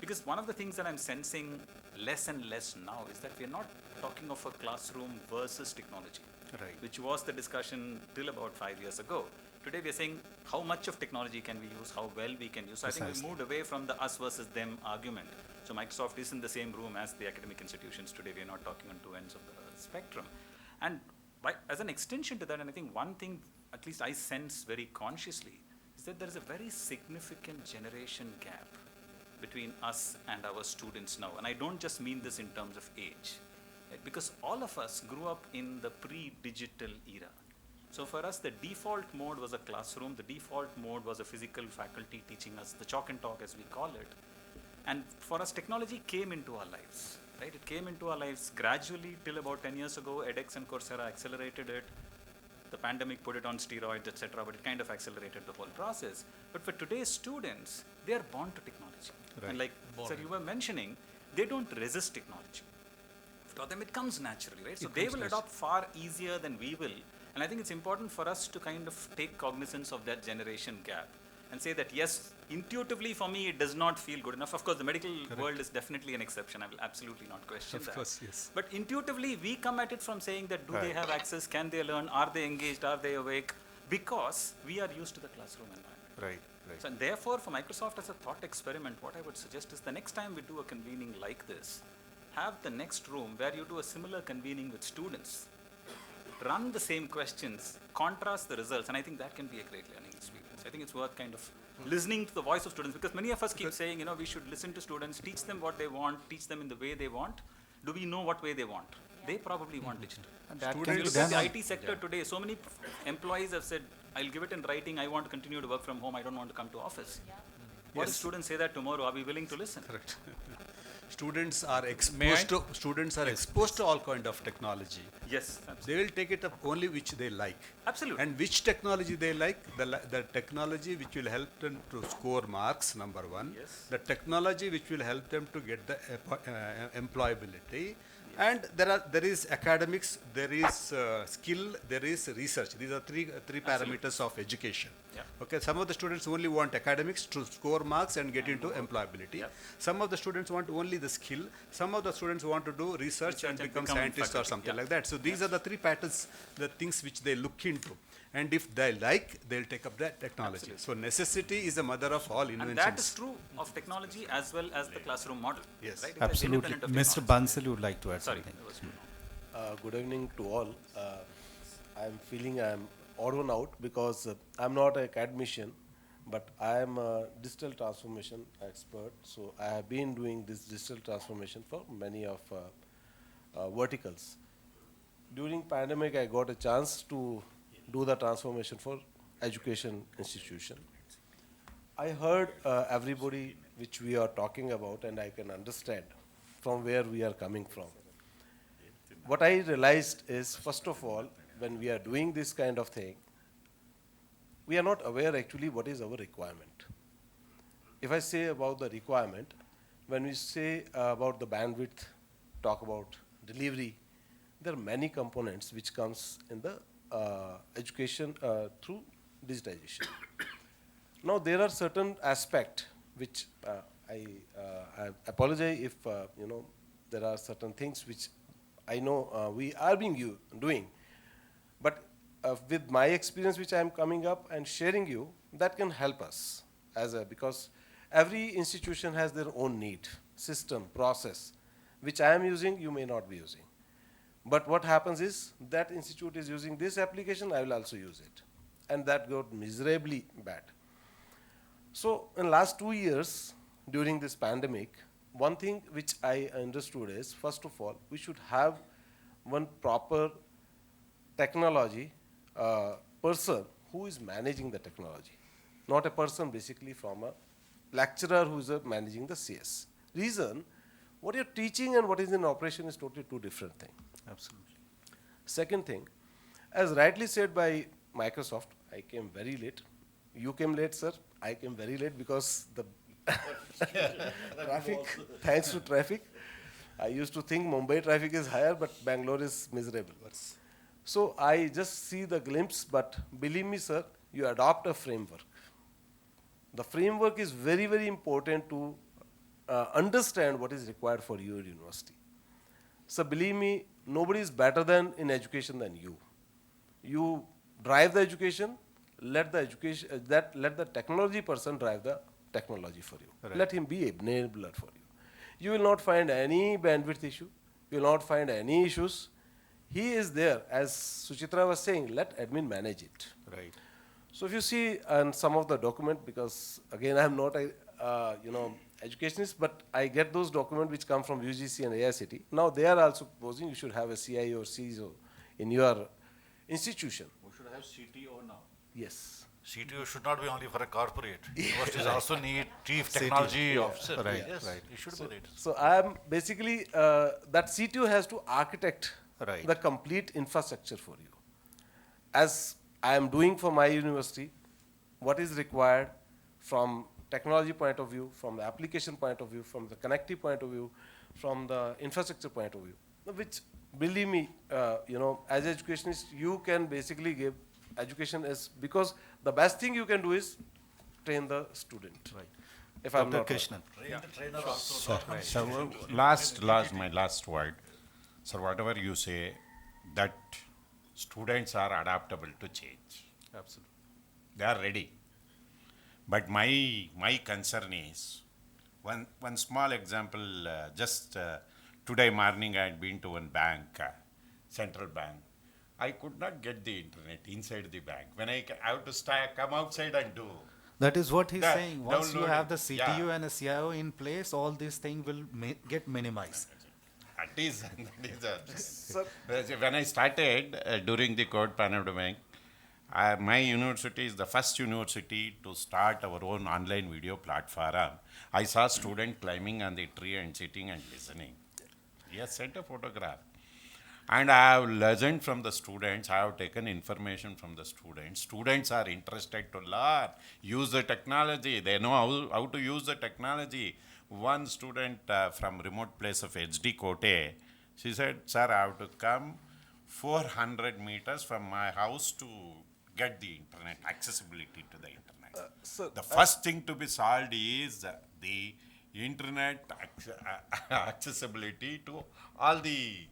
Because one of the things that I'm sensing less and less now is that we're not talking of a classroom versus technology, Right. which was the discussion till about 5 years ago. Today we're saying how much of technology can we use, how well we can use. So I think we moved away from the us versus them argument. So Microsoft is in the same room as the academic institutions today. We're not talking on two ends of the spectrum. And as an extension to that, and I think one thing, at least I sense very consciously, is that there is a very significant generation gap between us and our students now. And I don't just mean this in terms of age, right? Because all of us grew up in the pre-digital era. So for us, the default mode was a classroom. The default mode was a physical faculty teaching us, the chalk and talk as we call it. And for us, technology came into our lives, right? It came into our lives gradually till about 10 years ago. edX and Coursera accelerated it. The pandemic put it on steroids, etc., but it kind of accelerated the whole process. But for today's students, they are born to technology. Right. And like, sir, you were mentioning, they don't resist technology. For them, it comes naturally, right? So they will adopt far easier than we will. And I think it's important for us to kind of take cognizance of that generation gap and say that, yes, intuitively for me, it does not feel good enough. Of course, the medical world is definitely an exception. I will absolutely not question that. Of course, yes. But intuitively, we come at it from saying that, do they have access? Can they learn? Are they engaged? Are they awake? Because we are used to the classroom environment. Right. So, and therefore, for Microsoft as a thought experiment, what I would suggest is the next time we do a convening like this, have the next room where you do a similar convening with students, run the same questions, contrast the results, and I think that can be a great learning experience. I think it's worth kind of listening to the voice of students, because many of us keep saying, we should listen to students, teach them what they want, teach them in the way they want. Do we know what way they want? They probably want digital. And that If can you be look at done the IT sector today, so many employees have said, I'll give it in writing, I want to continue to work from home, I don't want to come to office. What if students say that tomorrow? Are we willing to listen? Correct. students are exposed to all kind of technology. Yes, They will take it up only which they like. absolutely. And which technology they like, the technology which will help them to score marks, number one. Yes. The technology which will help them to get the employability. And there is academics, there is skill, there is research. These are three parameters of education. Yeah. Okay, some of the students only want academics to score marks and get into employability. Yeah. Some of the students want only the skill. Some of the students want to do research and become scientists or faculty. something Yeah. like that. So these are the three patterns, the things which they look into. And if they like, they'll take up that technology. So necessity is the mother of all inventions. And that is true of technology as well as the classroom model. Yes. Right? It's Absolutely. independent of Mr. technology. Bansal, you would like to add Sorry. something? that was- Good evening to all. I'm feeling I'm odd one out because I'm not an academician, but I am a digital transformation expert. So I have been doing this digital transformation for many of verticals. During pandemic, I got a chance to do the transformation for education institution. I heard everybody which we are talking about, and I can understand from where we are coming from. What I realized is, first of all, when we are doing this kind of thing, we are not aware actually what is our requirement. If I say about the requirement, when we say about the bandwidth, talk about delivery, there are many components which comes in the education through digitization. Now there are certain aspects which I apologize if there are certain things which I know we are doing, but with my experience which I am coming up and sharing you, that can help us because every institution has their own need, system, process, which I am using, you may not be using. But what happens is that institute is using this application, I will also use it, and that got miserably bad. So in last 2 years during this pandemic, one thing which I understood is, first of all, we should have one proper technology person who is managing the technology, not a person basically from a lecturer who is managing the CS. Reason, what you're teaching and what is in operation is totally two different things. Absolutely. Second thing, as rightly said by Microsoft, I came very late. You came late, sir. I came very late because the traffic, thanks to traffic. I used to think Mumbai traffic is higher, but Bangalore is miserable. So I just see the glimpse, but believe me, sir, you adopt a framework. The framework is very, very important to understand what is required for your university. So believe me, nobody is better than in education than you. You drive the education, let the technology person drive the technology for you. Right. Let him be an enabler for you. You will not find any bandwidth issue. You will not find any issues. He is there, as Suchitra was saying, let admin manage it. Right. So if you see on some of the document, because again I am not a educationist, but I get those documents which come from UGC and AICTE. Now they are also proposing you should have a CIO or CISO in your institution. We should have CTO now. Yes. CTO should not be only for a corporate. Universities also need chief technology officer. Right, Yes, right. it should be right. So I am basically, that CTO has to architect Right. the complete infrastructure for you. As I am doing for my university, what is required from technology point of view, from the application point of view, from the connective point of view, from the infrastructure point of view, which believe me, as educationists, you can basically give education is, because the best thing you can do is train the student. Right. If I'm Dr. not wrong. Krishnan. Sir, my last word. Sir, whatever you say, that students are adaptable to change. Absolutely. They are ready. But my concern is, one small example, just today morning I had been to one bank, central bank. I could not get the internet inside the bank. When I have to come outside and do. That is what he's The saying. Once you have the downloading, CTU yeah. and a CIO in place, all these things will get minimized. When I started during the COVID pandemic, My university is the first university to start our own online video platform. I saw students climbing on the tree and sitting and listening. He has sent a photograph. And I have listened from the students, I have taken information from the students. Students are interested to learn, use the technology. They know how to use the technology. One student from remote place of HD Kote, she said, sir, I have to come 400 meters from my house to get the internet, accessibility to the internet. The first thing to be solved is the internet accessibility to all the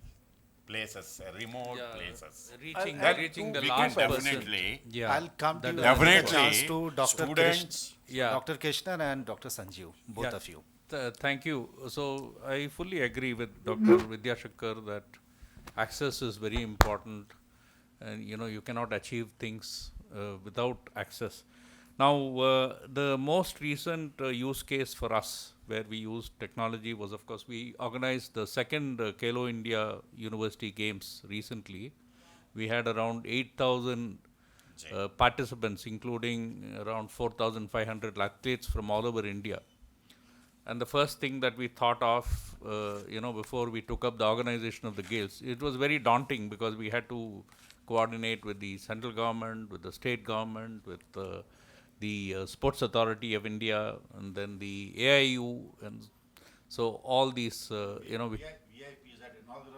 places, remote places. Reaching the last person. Yeah. I'll come to you. Definitely. Chance to Dr. Students. Dr. Krishnan and Dr. Sanjeev, both of you. Thank you. So I fully agree with Dr. Vidyashankar that access is very important, and you cannot achieve things without access. Now, the most recent use case for us where we used technology was, of course, we organized the second Kelo India University Games recently. We had around 8,000 participants, including around 4,500 athletes from all over India. And the first thing that we thought of, before we took up the organization of the Games, it was very daunting because we had to coordinate with the central government, with the state government, with the Sports Authority of India, and then the AIU, and so all these,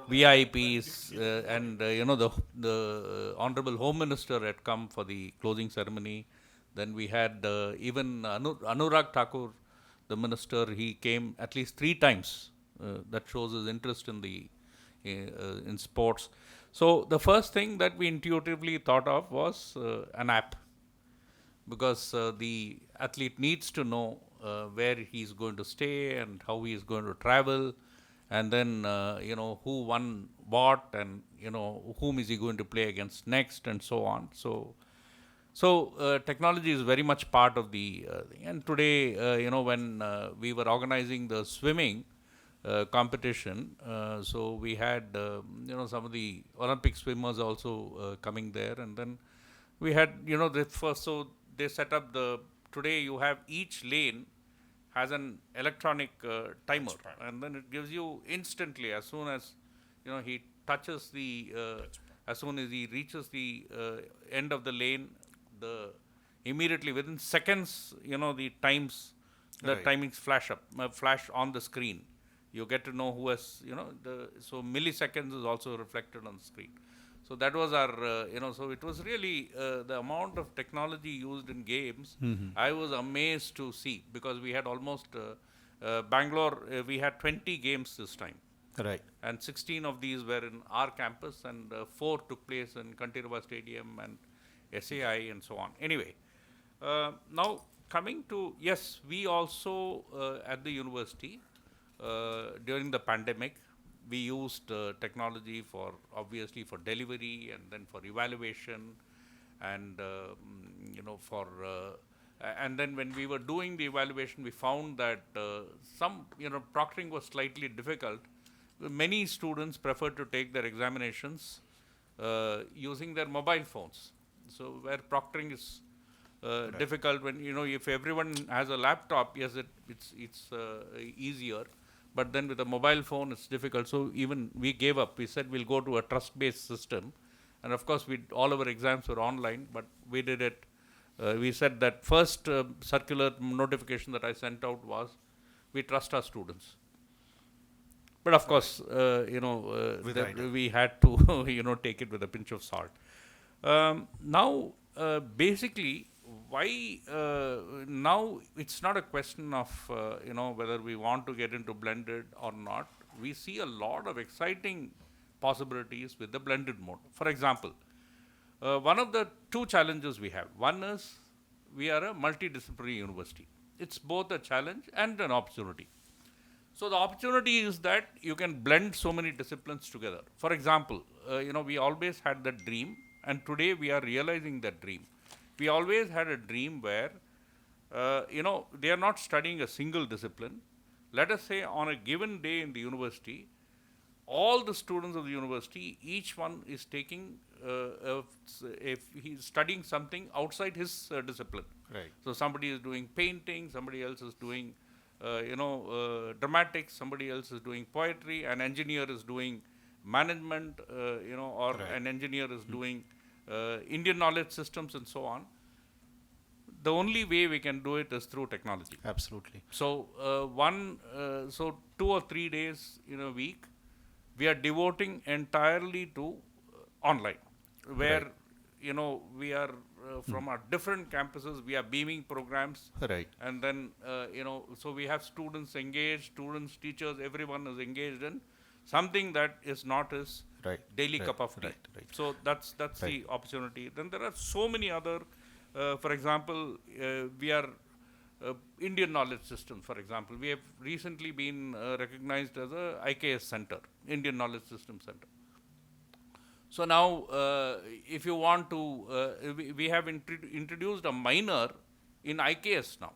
VIPs, and the Honorable Home Minister had come for the closing ceremony. Then we had even Anurag Thakur, the minister. He came at least 3 times. That shows his interest in the in sports. So the first thing that we intuitively thought of was an app, because the athlete needs to know where he's going to stay and how he is going to travel, and then who won what, and whom is he going to play against next, and so on. So technology is very much part of the thing. And today, when we were organizing the swimming competition, so we had some of the Olympic swimmers also coming there, and then we had the first. So they set up today you have each lane has an electronic timer, and then it gives you instantly, as soon as he touches the as soon as he reaches the end of the lane, immediately within seconds, the timings flash on the screen. You get to know who has, so milliseconds is also reflected on the screen. So that was our, so it was really the amount of technology used in games. I was amazed to see, because we had almost, Bangalore, we had 20 games this time. Right. And 16 of these were in our campus, and 4 took place in Kantirava Stadium and SAI and so on. Anyway, now coming to, yes, we also at the university, during the pandemic, we used technology obviously for delivery, and then for evaluation, and and then when we were doing the evaluation, we found that proctoring was slightly difficult. Many students preferred to take their examinations using their mobile phones. So where proctoring is difficult, when if everyone has a laptop, yes, it's easier. But then with a mobile phone, it's difficult. So even we gave up. We said we'll go to a trust-based system. And of course, all our exams were online, but we did it. We said that first circular notification that I sent out was, we trust our students. But of course, we had to, take it with a pinch of salt. Now, basically, why now it's not a question of whether we want to get into blended or not. We see a lot of exciting possibilities with the blended mode. For example, one of the 2 challenges we have. One is, we are a multidisciplinary university. It's both a challenge and an opportunity. So the opportunity is that you can blend so many disciplines together. For example, we always had that dream, and today we are realizing that dream. We always had a dream where, they are not studying a single discipline. Let us say on a given day in the university, all the students of the university, each one is taking, if he's studying something outside his discipline. Right. So somebody is doing painting, somebody else is doing, dramatics, somebody else is doing poetry, an engineer is doing management, or Right. an engineer is doing Indian knowledge systems and so on. The only way we can do it is through technology. Absolutely. So so 2 or 3 days in a week, we are devoting entirely to online, where Right. we are from our different campuses, we are beaming programs, Right. and then so we have students engaged, students, teachers, everyone is engaged in something that is not his Right. daily Right. cup of tea. Right. So that's Right. the opportunity. Then there are so many other. For example, we are Indian knowledge systems, for example. We have recently been recognized as a IKS center, Indian Knowledge System Center. So now, if you want to, we have introduced a minor in IKS now.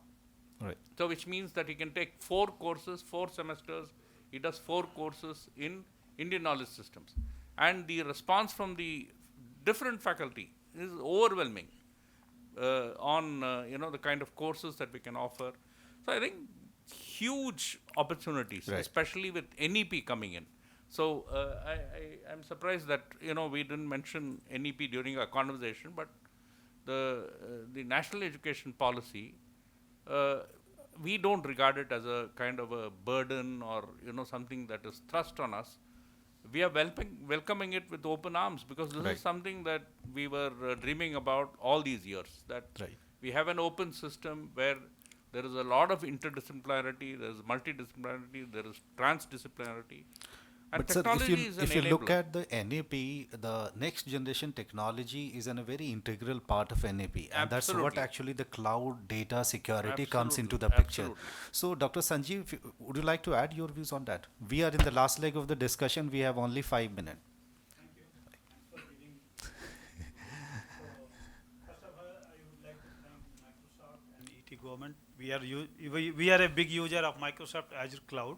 Right. So which means that he can take 4 courses, 4 semesters. He does 4 courses in Indian knowledge systems. And the response from the different faculty is overwhelming. On the kind of courses that we can offer. So I think huge opportunities, Right. especially with NEP coming in. So I'm surprised that we didn't mention NEP during our conversation, but the national education policy, we don't regard it as a kind of a burden or something that is thrust on us. We are welcoming it with open arms, because this Right. is something that we were dreaming about all these years, that Right. we have an open system where there is a lot of interdisciplinarity, there is multidisciplinarity, there is transdisciplinarity. And But sir, technology is an if you look enabler. at the NAP, the next generation technology is a very integral part of NAP, and that's what Absolutely. actually the cloud data security comes into Absolutely. the picture. Absolutely. So, Dr. Sanjeev, would you like to add your views on that? We are in the last leg of the discussion. We have only 5 minutes. ET government. We are a big user of Microsoft Azure Cloud,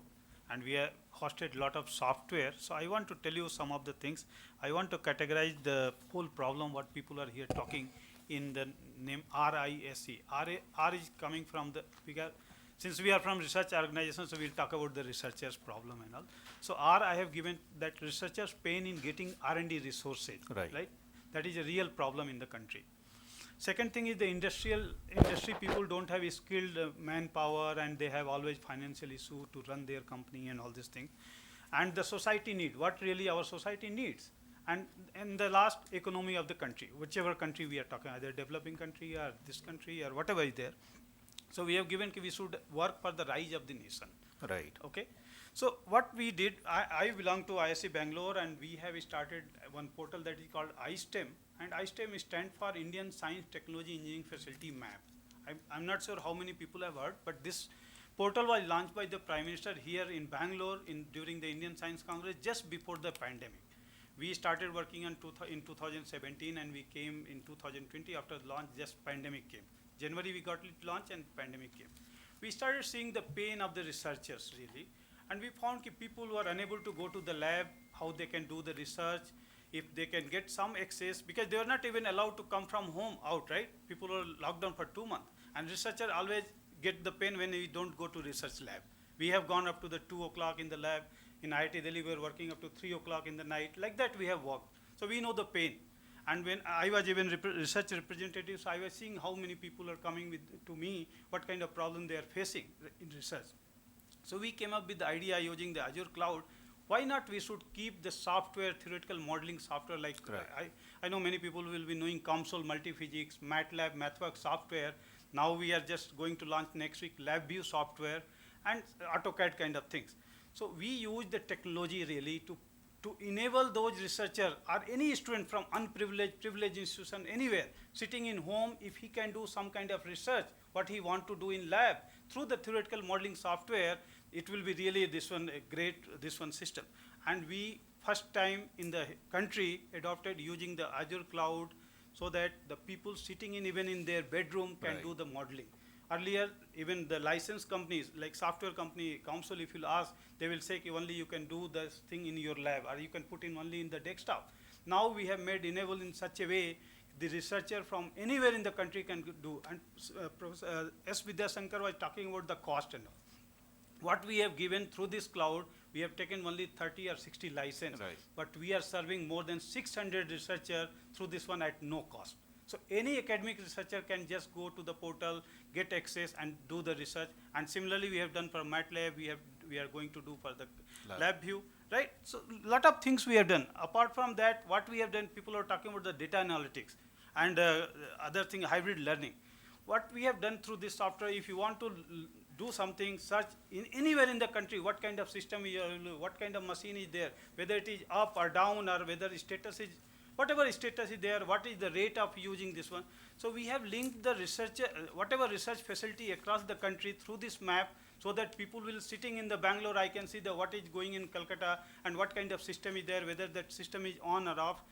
and we have hosted a lot of software. So I want to tell you some of the things. I want to categorize the whole problem what people are here talking in the name RISE. R is coming from since we are from research organization, so we'll talk about the researchers' problem and all. So R, I have given that researchers' pain in getting R&D resources. Right. That is a real problem in the country. Second thing is the industry people don't have skilled manpower, and they have always financial issue to run their company and all these things. And the society need, what really our society needs. And the last, economy of the country, whichever country we are talking, either developing country or this country or whatever is there. So we have given we should work for the rise of the nation. Right. Okay. So what we did, I belong to ISC Bangalore, and we have started one portal that is called iSTEM, and iSTEM stands for Indian Science Technology Engineering Facility Map. I'm not sure how many people have heard, but this portal was launched by the Prime Minister here in Bangalore during the Indian Science Congress just before the pandemic. We started working in 2017, and we came in 2020 after the launch. Just pandemic came. January we got it launched, and pandemic came. We started seeing the pain of the researchers really. And we found people who are unable to go to the lab, how they can do the research, if they can get some access, because they are not even allowed to come from home out, right? People are locked down for 2 months. And researchers always get the pain when we don't go to research lab. We have gone up to the 2 o'clock in the lab. In IIT Delhi, we were working up to 3 o'clock in the night. Like that we have worked. So we know the pain. And when I was even research representative, so I was seeing how many people are coming to me, what kind of problem they are facing in research. So we came up with the idea using the Azure Cloud. Why not we should keep the software, theoretical modeling software, like I know many people will be knowing COMSOL, Multiphysics, MATLAB, MathWorks software. Now we are just going to launch next week LabVIEW software and AutoCAD kind of things. So we use the technology really to enable those researchers or any student from unprivileged, privileged institution anywhere, sitting in home, if he can do some kind of research, what he want to do in lab, through the theoretical modeling software, it will be really a great system. And we first time in the country adopted using the Azure Cloud, so that the people sitting even in their bedroom can do the modeling. Earlier, even the license companies, like software company, council, if you'll ask, they will say only you can do this thing in your lab, or you can put in only in the desktop. Now we have made enable in such a way the researcher from anywhere in the country can do. And Professor S. Vidyasankar was talking about the cost and all. What we have given through this cloud, we have taken only 30 or 60 license, but we are serving more than 600 researchers through this one at no cost. So any academic researcher can just go to the portal, get access, and do the research. And similarly, we have done for MATLAB, we are going to do for the LabVIEW, right? So a lot of things we have done. Apart from that, what we have done, people are talking about the data analytics and other thing, hybrid learning. What we have done through this software, if you want to do something, search in anywhere in the country, what kind of system you are, what kind of machine is there, whether it is up or down, or whether status is, whatever status is there, what is the rate of using this one. So we have linked the research, whatever research facility across the country through this map, so that people will sitting in the Bangalore, I can see the what is going in Calcutta and what kind of system is there, whether that system is on or off.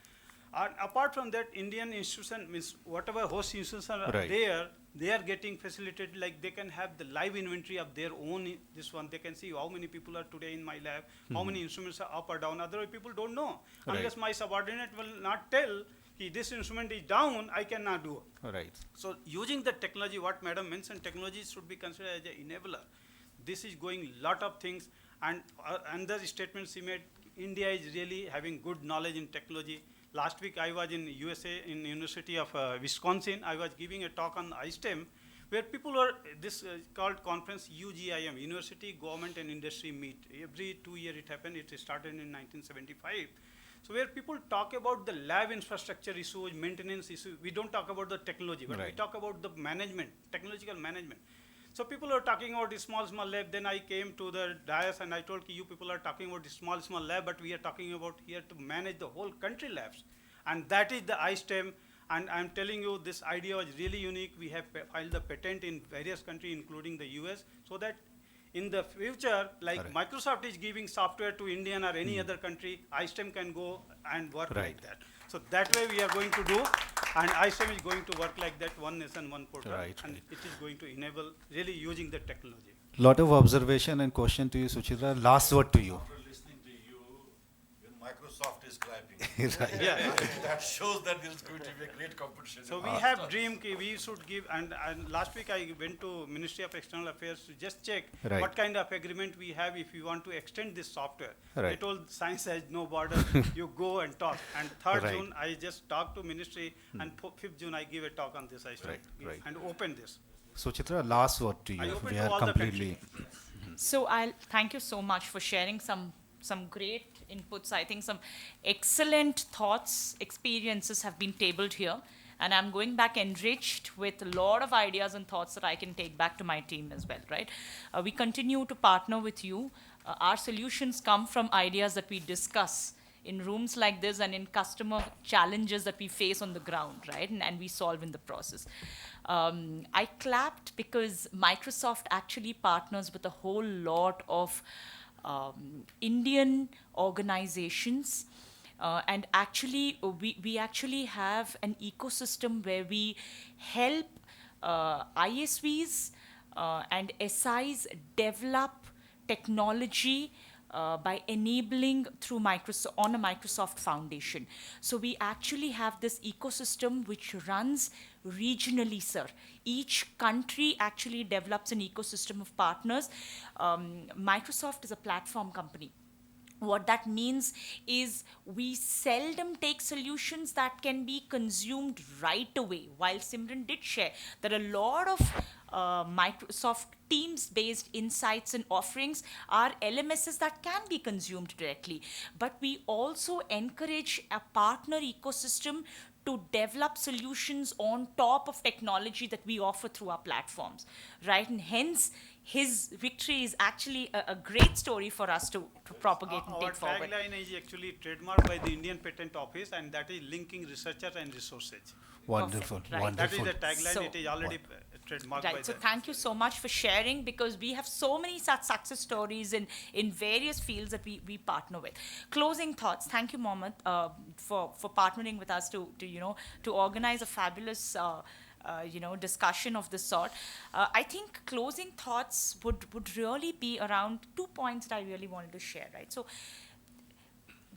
And apart from that, Indian institution means whatever host institutions are there, they are getting facilitated, like they can have the live inventory of their own, this one, they can see how many people are today in my lab, how many instruments are up or down, otherwise people don't know. Unless my subordinate will not tell, this instrument is down, I cannot do it. Right. So using the technology, what madam mentioned, technology should be considered as an enabler. This is going lot of things, and another statement she made, India is really having good knowledge in technology. Last week I was in USA, in University of Wisconsin. I was giving a talk on iSTEM, where people were, this called conference UGIM, University, Government and Industry Meet. Every 2 years it happened, it started in 1975. So where people talk about the lab infrastructure issues, maintenance issues, we don't talk about the technology, but we talk about the management, technological management. So people are talking about the small lab. Then I came to the dais and I told you people are talking about the small lab, but we are talking about here to manage the whole country labs. And that is the iSTEM. And I'm telling you, this idea was really unique. We have filed the patent in various countries, including the US, so that in the future, like Microsoft is giving software to Indian or any other country, iSTEM can go and work like that. So that way we are going to do, and iSTEM is going to work like that, one nation, one portal, and it is going to enable really using the technology. Lot of observation and question to you, Suchitra. Last word to you. After listening to you, even Microsoft is clapping. Yeah. That shows that there is going to be a great competition. So we have dream, we should give, and last week I went to Ministry of External Affairs to just check what kind of agreement we have if you want to extend this software. They told science has no border, you go and talk. And 3rd June, I just talked to Ministry, and 5th June, I give a talk on this, and open this. Suchitra, last word to you. We are completely. So I'll thank you so much for sharing some great inputs. I think some excellent thoughts, experiences have been tabled here. And I'm going back enriched with a lot of ideas and thoughts that I can take back to my team as well, right? We continue to partner with you. Our solutions come from ideas that we discuss in rooms like this and in customer challenges that we face on the ground, right? And we solve in the process. I clapped because Microsoft actually partners with a whole lot of Indian organizations, and actually we actually have an ecosystem where we help ISVs and SIs develop technology by enabling through Microsoft on a Microsoft foundation. So we actually have this ecosystem which runs regionally, sir. Each country actually develops an ecosystem of partners. Microsoft is a platform company. What that means is we seldom take solutions that can be consumed right away. While Simran did share, there are a lot of Microsoft Teams-based insights and offerings are LMSs that can be consumed directly. But we also encourage a partner ecosystem to develop solutions on top of technology that we offer through our platforms, right? And hence, his victory is actually a great story for us to propagate and take forward. Our tagline is actually trademarked by the Indian Patent Office, and that is linking researcher and resources. Wonderful, right. Wonderful. That is the tagline, it is already trademarked by So them. thank you so much for sharing, because we have so many such success stories in various fields that we partner with. Closing thoughts. Thank you, Mohammed, for partnering with us to organize a fabulous discussion of this sort. I think closing thoughts would really be around 2 points that I really wanted to share, right? So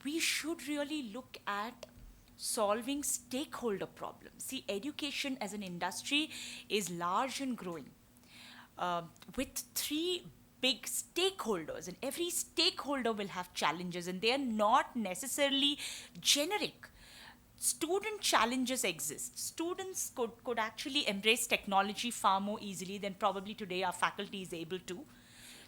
we should really look at solving stakeholder problems. See, education as an industry is large and growing, with 3 big stakeholders, and every stakeholder will have challenges, and they are not necessarily generic. Student challenges exist. Students could actually embrace technology far more easily than probably today our faculty is able to.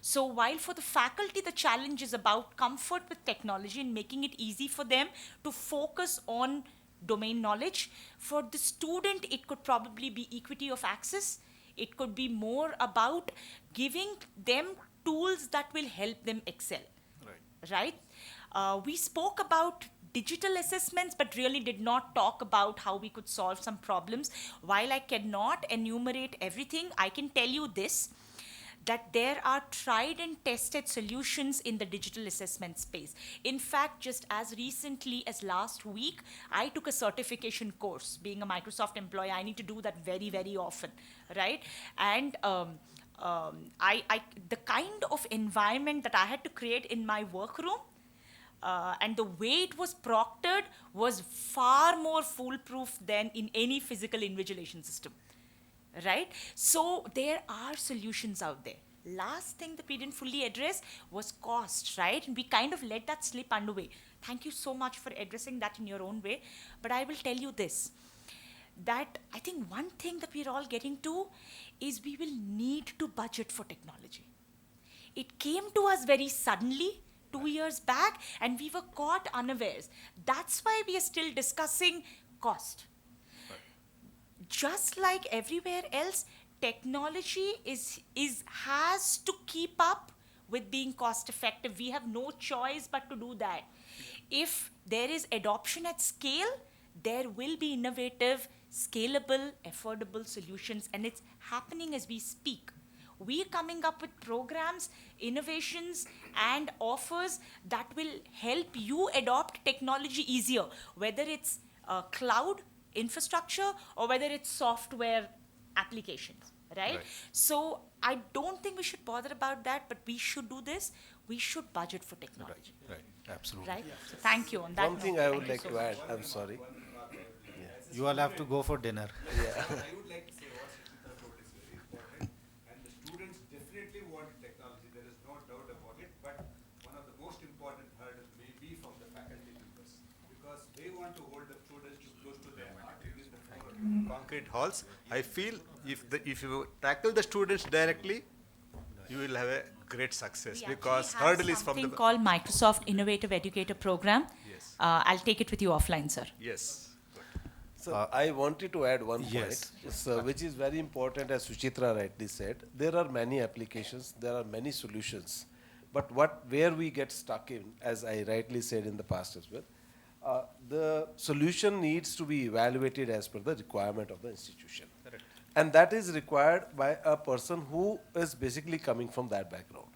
So while for the faculty, the challenge is about comfort with technology and making it easy for them to focus on domain knowledge, for the student, it could probably be equity of access. It could be more about giving them tools that will help them excel. Right? We spoke about digital assessments, but really did not talk about how we could solve some problems. While I cannot enumerate everything, I can tell you this, that there are tried and tested solutions in the digital assessment space. In fact, just as recently as last week, I took a certification course. Being a Microsoft employee, I need to do that very, very often, right? And the kind of environment that I had to create in my workroom, and the way it was proctored was far more foolproof than in any physical invigilation system. Right? So there are solutions out there. Last thing that we didn't fully address was cost, right? And we kind of let that slip underway. Thank you so much for addressing that in your own way. But I will tell you this, that I think one thing that we're all getting to is we will need to budget for technology. It came to us very suddenly 2 years back, and we were caught unawares. That's why we are still discussing cost. Just like everywhere else, technology has to keep up with being cost effective. We have no choice but to do that. If there is adoption at scale, there will be innovative, scalable, affordable solutions, and it's happening as we speak. We're coming up with programs, innovations, and offers that will help you adopt technology easier, whether it's cloud infrastructure or whether it's software applications, right? So I don't think we should bother about that, but we should do this. We should budget for technology. Right, absolutely. Right? So thank you on that One thing note. I Thank would you like so to much. add, I'm sorry. You all have to go for dinner. Yeah. I would like to say what Suchitra told is very important, and the students definitely want technology, there is no doubt about it, but one of the most important hurdles may be from the faculty members, because they want to hold the students too close to them, not within the concrete halls. I feel if you tackle the students directly, you will have a great success, because hurdle is from the... Something called Microsoft Innovative Educator Program. Yes. I'll take it with you offline, sir. Yes. So I wanted to add one yes. point, so which is very important, as Suchitra rightly said. There are many applications, there are many solutions, but where we get stuck in, as I rightly said in the past as well, the solution needs to be evaluated as per the requirement of the institution. Correct. And that is required by a person who is basically coming from that background.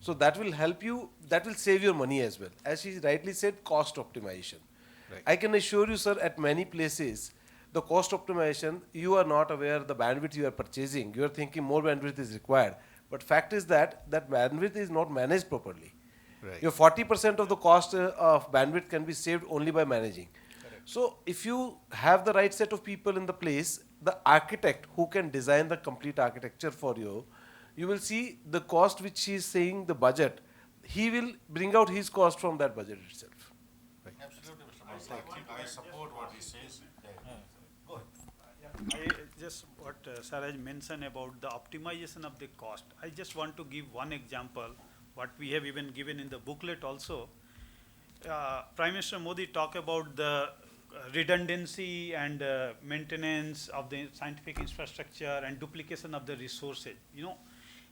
So that will help you, that will save your money as well. As she rightly said, cost optimization. Right. I can assure you, sir, at many places, the cost optimization, you are not aware the bandwidth you are purchasing. You are thinking more bandwidth is required. But fact is that bandwidth is not managed properly. Right. Your 40% of the cost of bandwidth can be saved only by managing. Correct. So if you have the right set of people in the place, the architect who can design the complete architecture for you, you will see the cost which he is saying, the budget, he will bring out his cost from that budget itself. Absolutely, Mr. Malik. I support what he says. Go ahead. I just what Saraj mentioned about the optimization of the cost. I just want to give one example, what we have even given in the booklet also. Prime Minister Modi talked about the redundancy and maintenance of the scientific infrastructure and duplication of the resources. You know,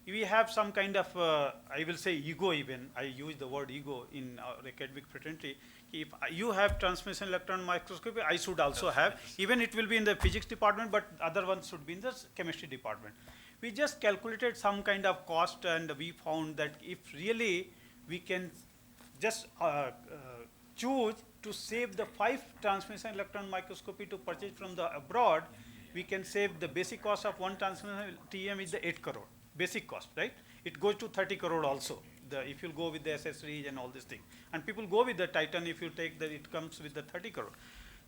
we have some kind of, I will say ego even, I use the word ego in our academic fraternity. If you have transmission electron microscopy, I should also have. Even it will be in the physics department, but other ones should be in the chemistry department. We just calculated some kind of cost, and we found that if really we can just choose to save the 5 transmission electron microscopy to purchase from the abroad, we can save the basic cost of one transmission TM is the 8 crore, basic cost, right? It goes to 30 crore also, if you go with the accessories and all this thing. And people go with the Titan, if you take that, it comes with the 30 crore.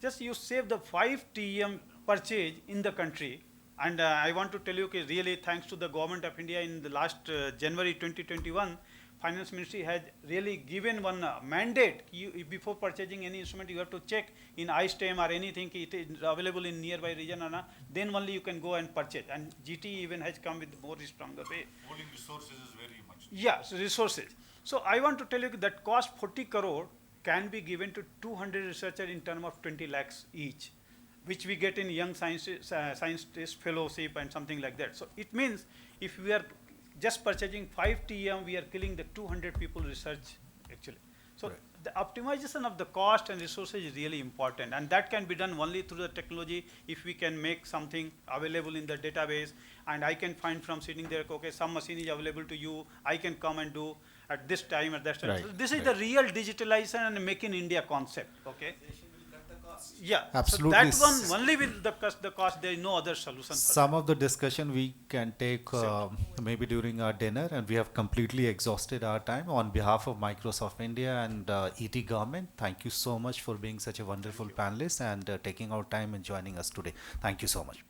Just you save the 5 TM purchase in the country. And I want to tell you, okay, really thanks to the government of India in the last January 2021, Finance Ministry has really given one mandate. Before purchasing any instrument, you have to check in iSTEM or anything, it is available in nearby region or not, then only you can go and purchase. And GT even has come with more stronger way. Pooling resources is very much. Yeah, so resources. So I want to tell you that cost 40 crore can be given to 200 researchers in terms of 20 lakhs each, which we get in young scientist fellowship and something like that. So it means if we are just purchasing 5 TM, we are killing the 200 people research actually. So Right. the optimization of the cost and resources is really important, and that can be done only through the technology. If we can make something available in the database, and I can find from sitting there, okay, some machine is available to you, I can come and do at this time, at that time. Right, So this is the real digitalization and make in India concept, okay? Yeah, Absolutely. So that one only with the cost, there is no other solution. For Some of the discussion we can take maybe during our dinner, and we have completely exhausted our time. On behalf of Microsoft India and ET government, thank you so much for being such a wonderful panelist and taking our time and joining us today. Thank you so much.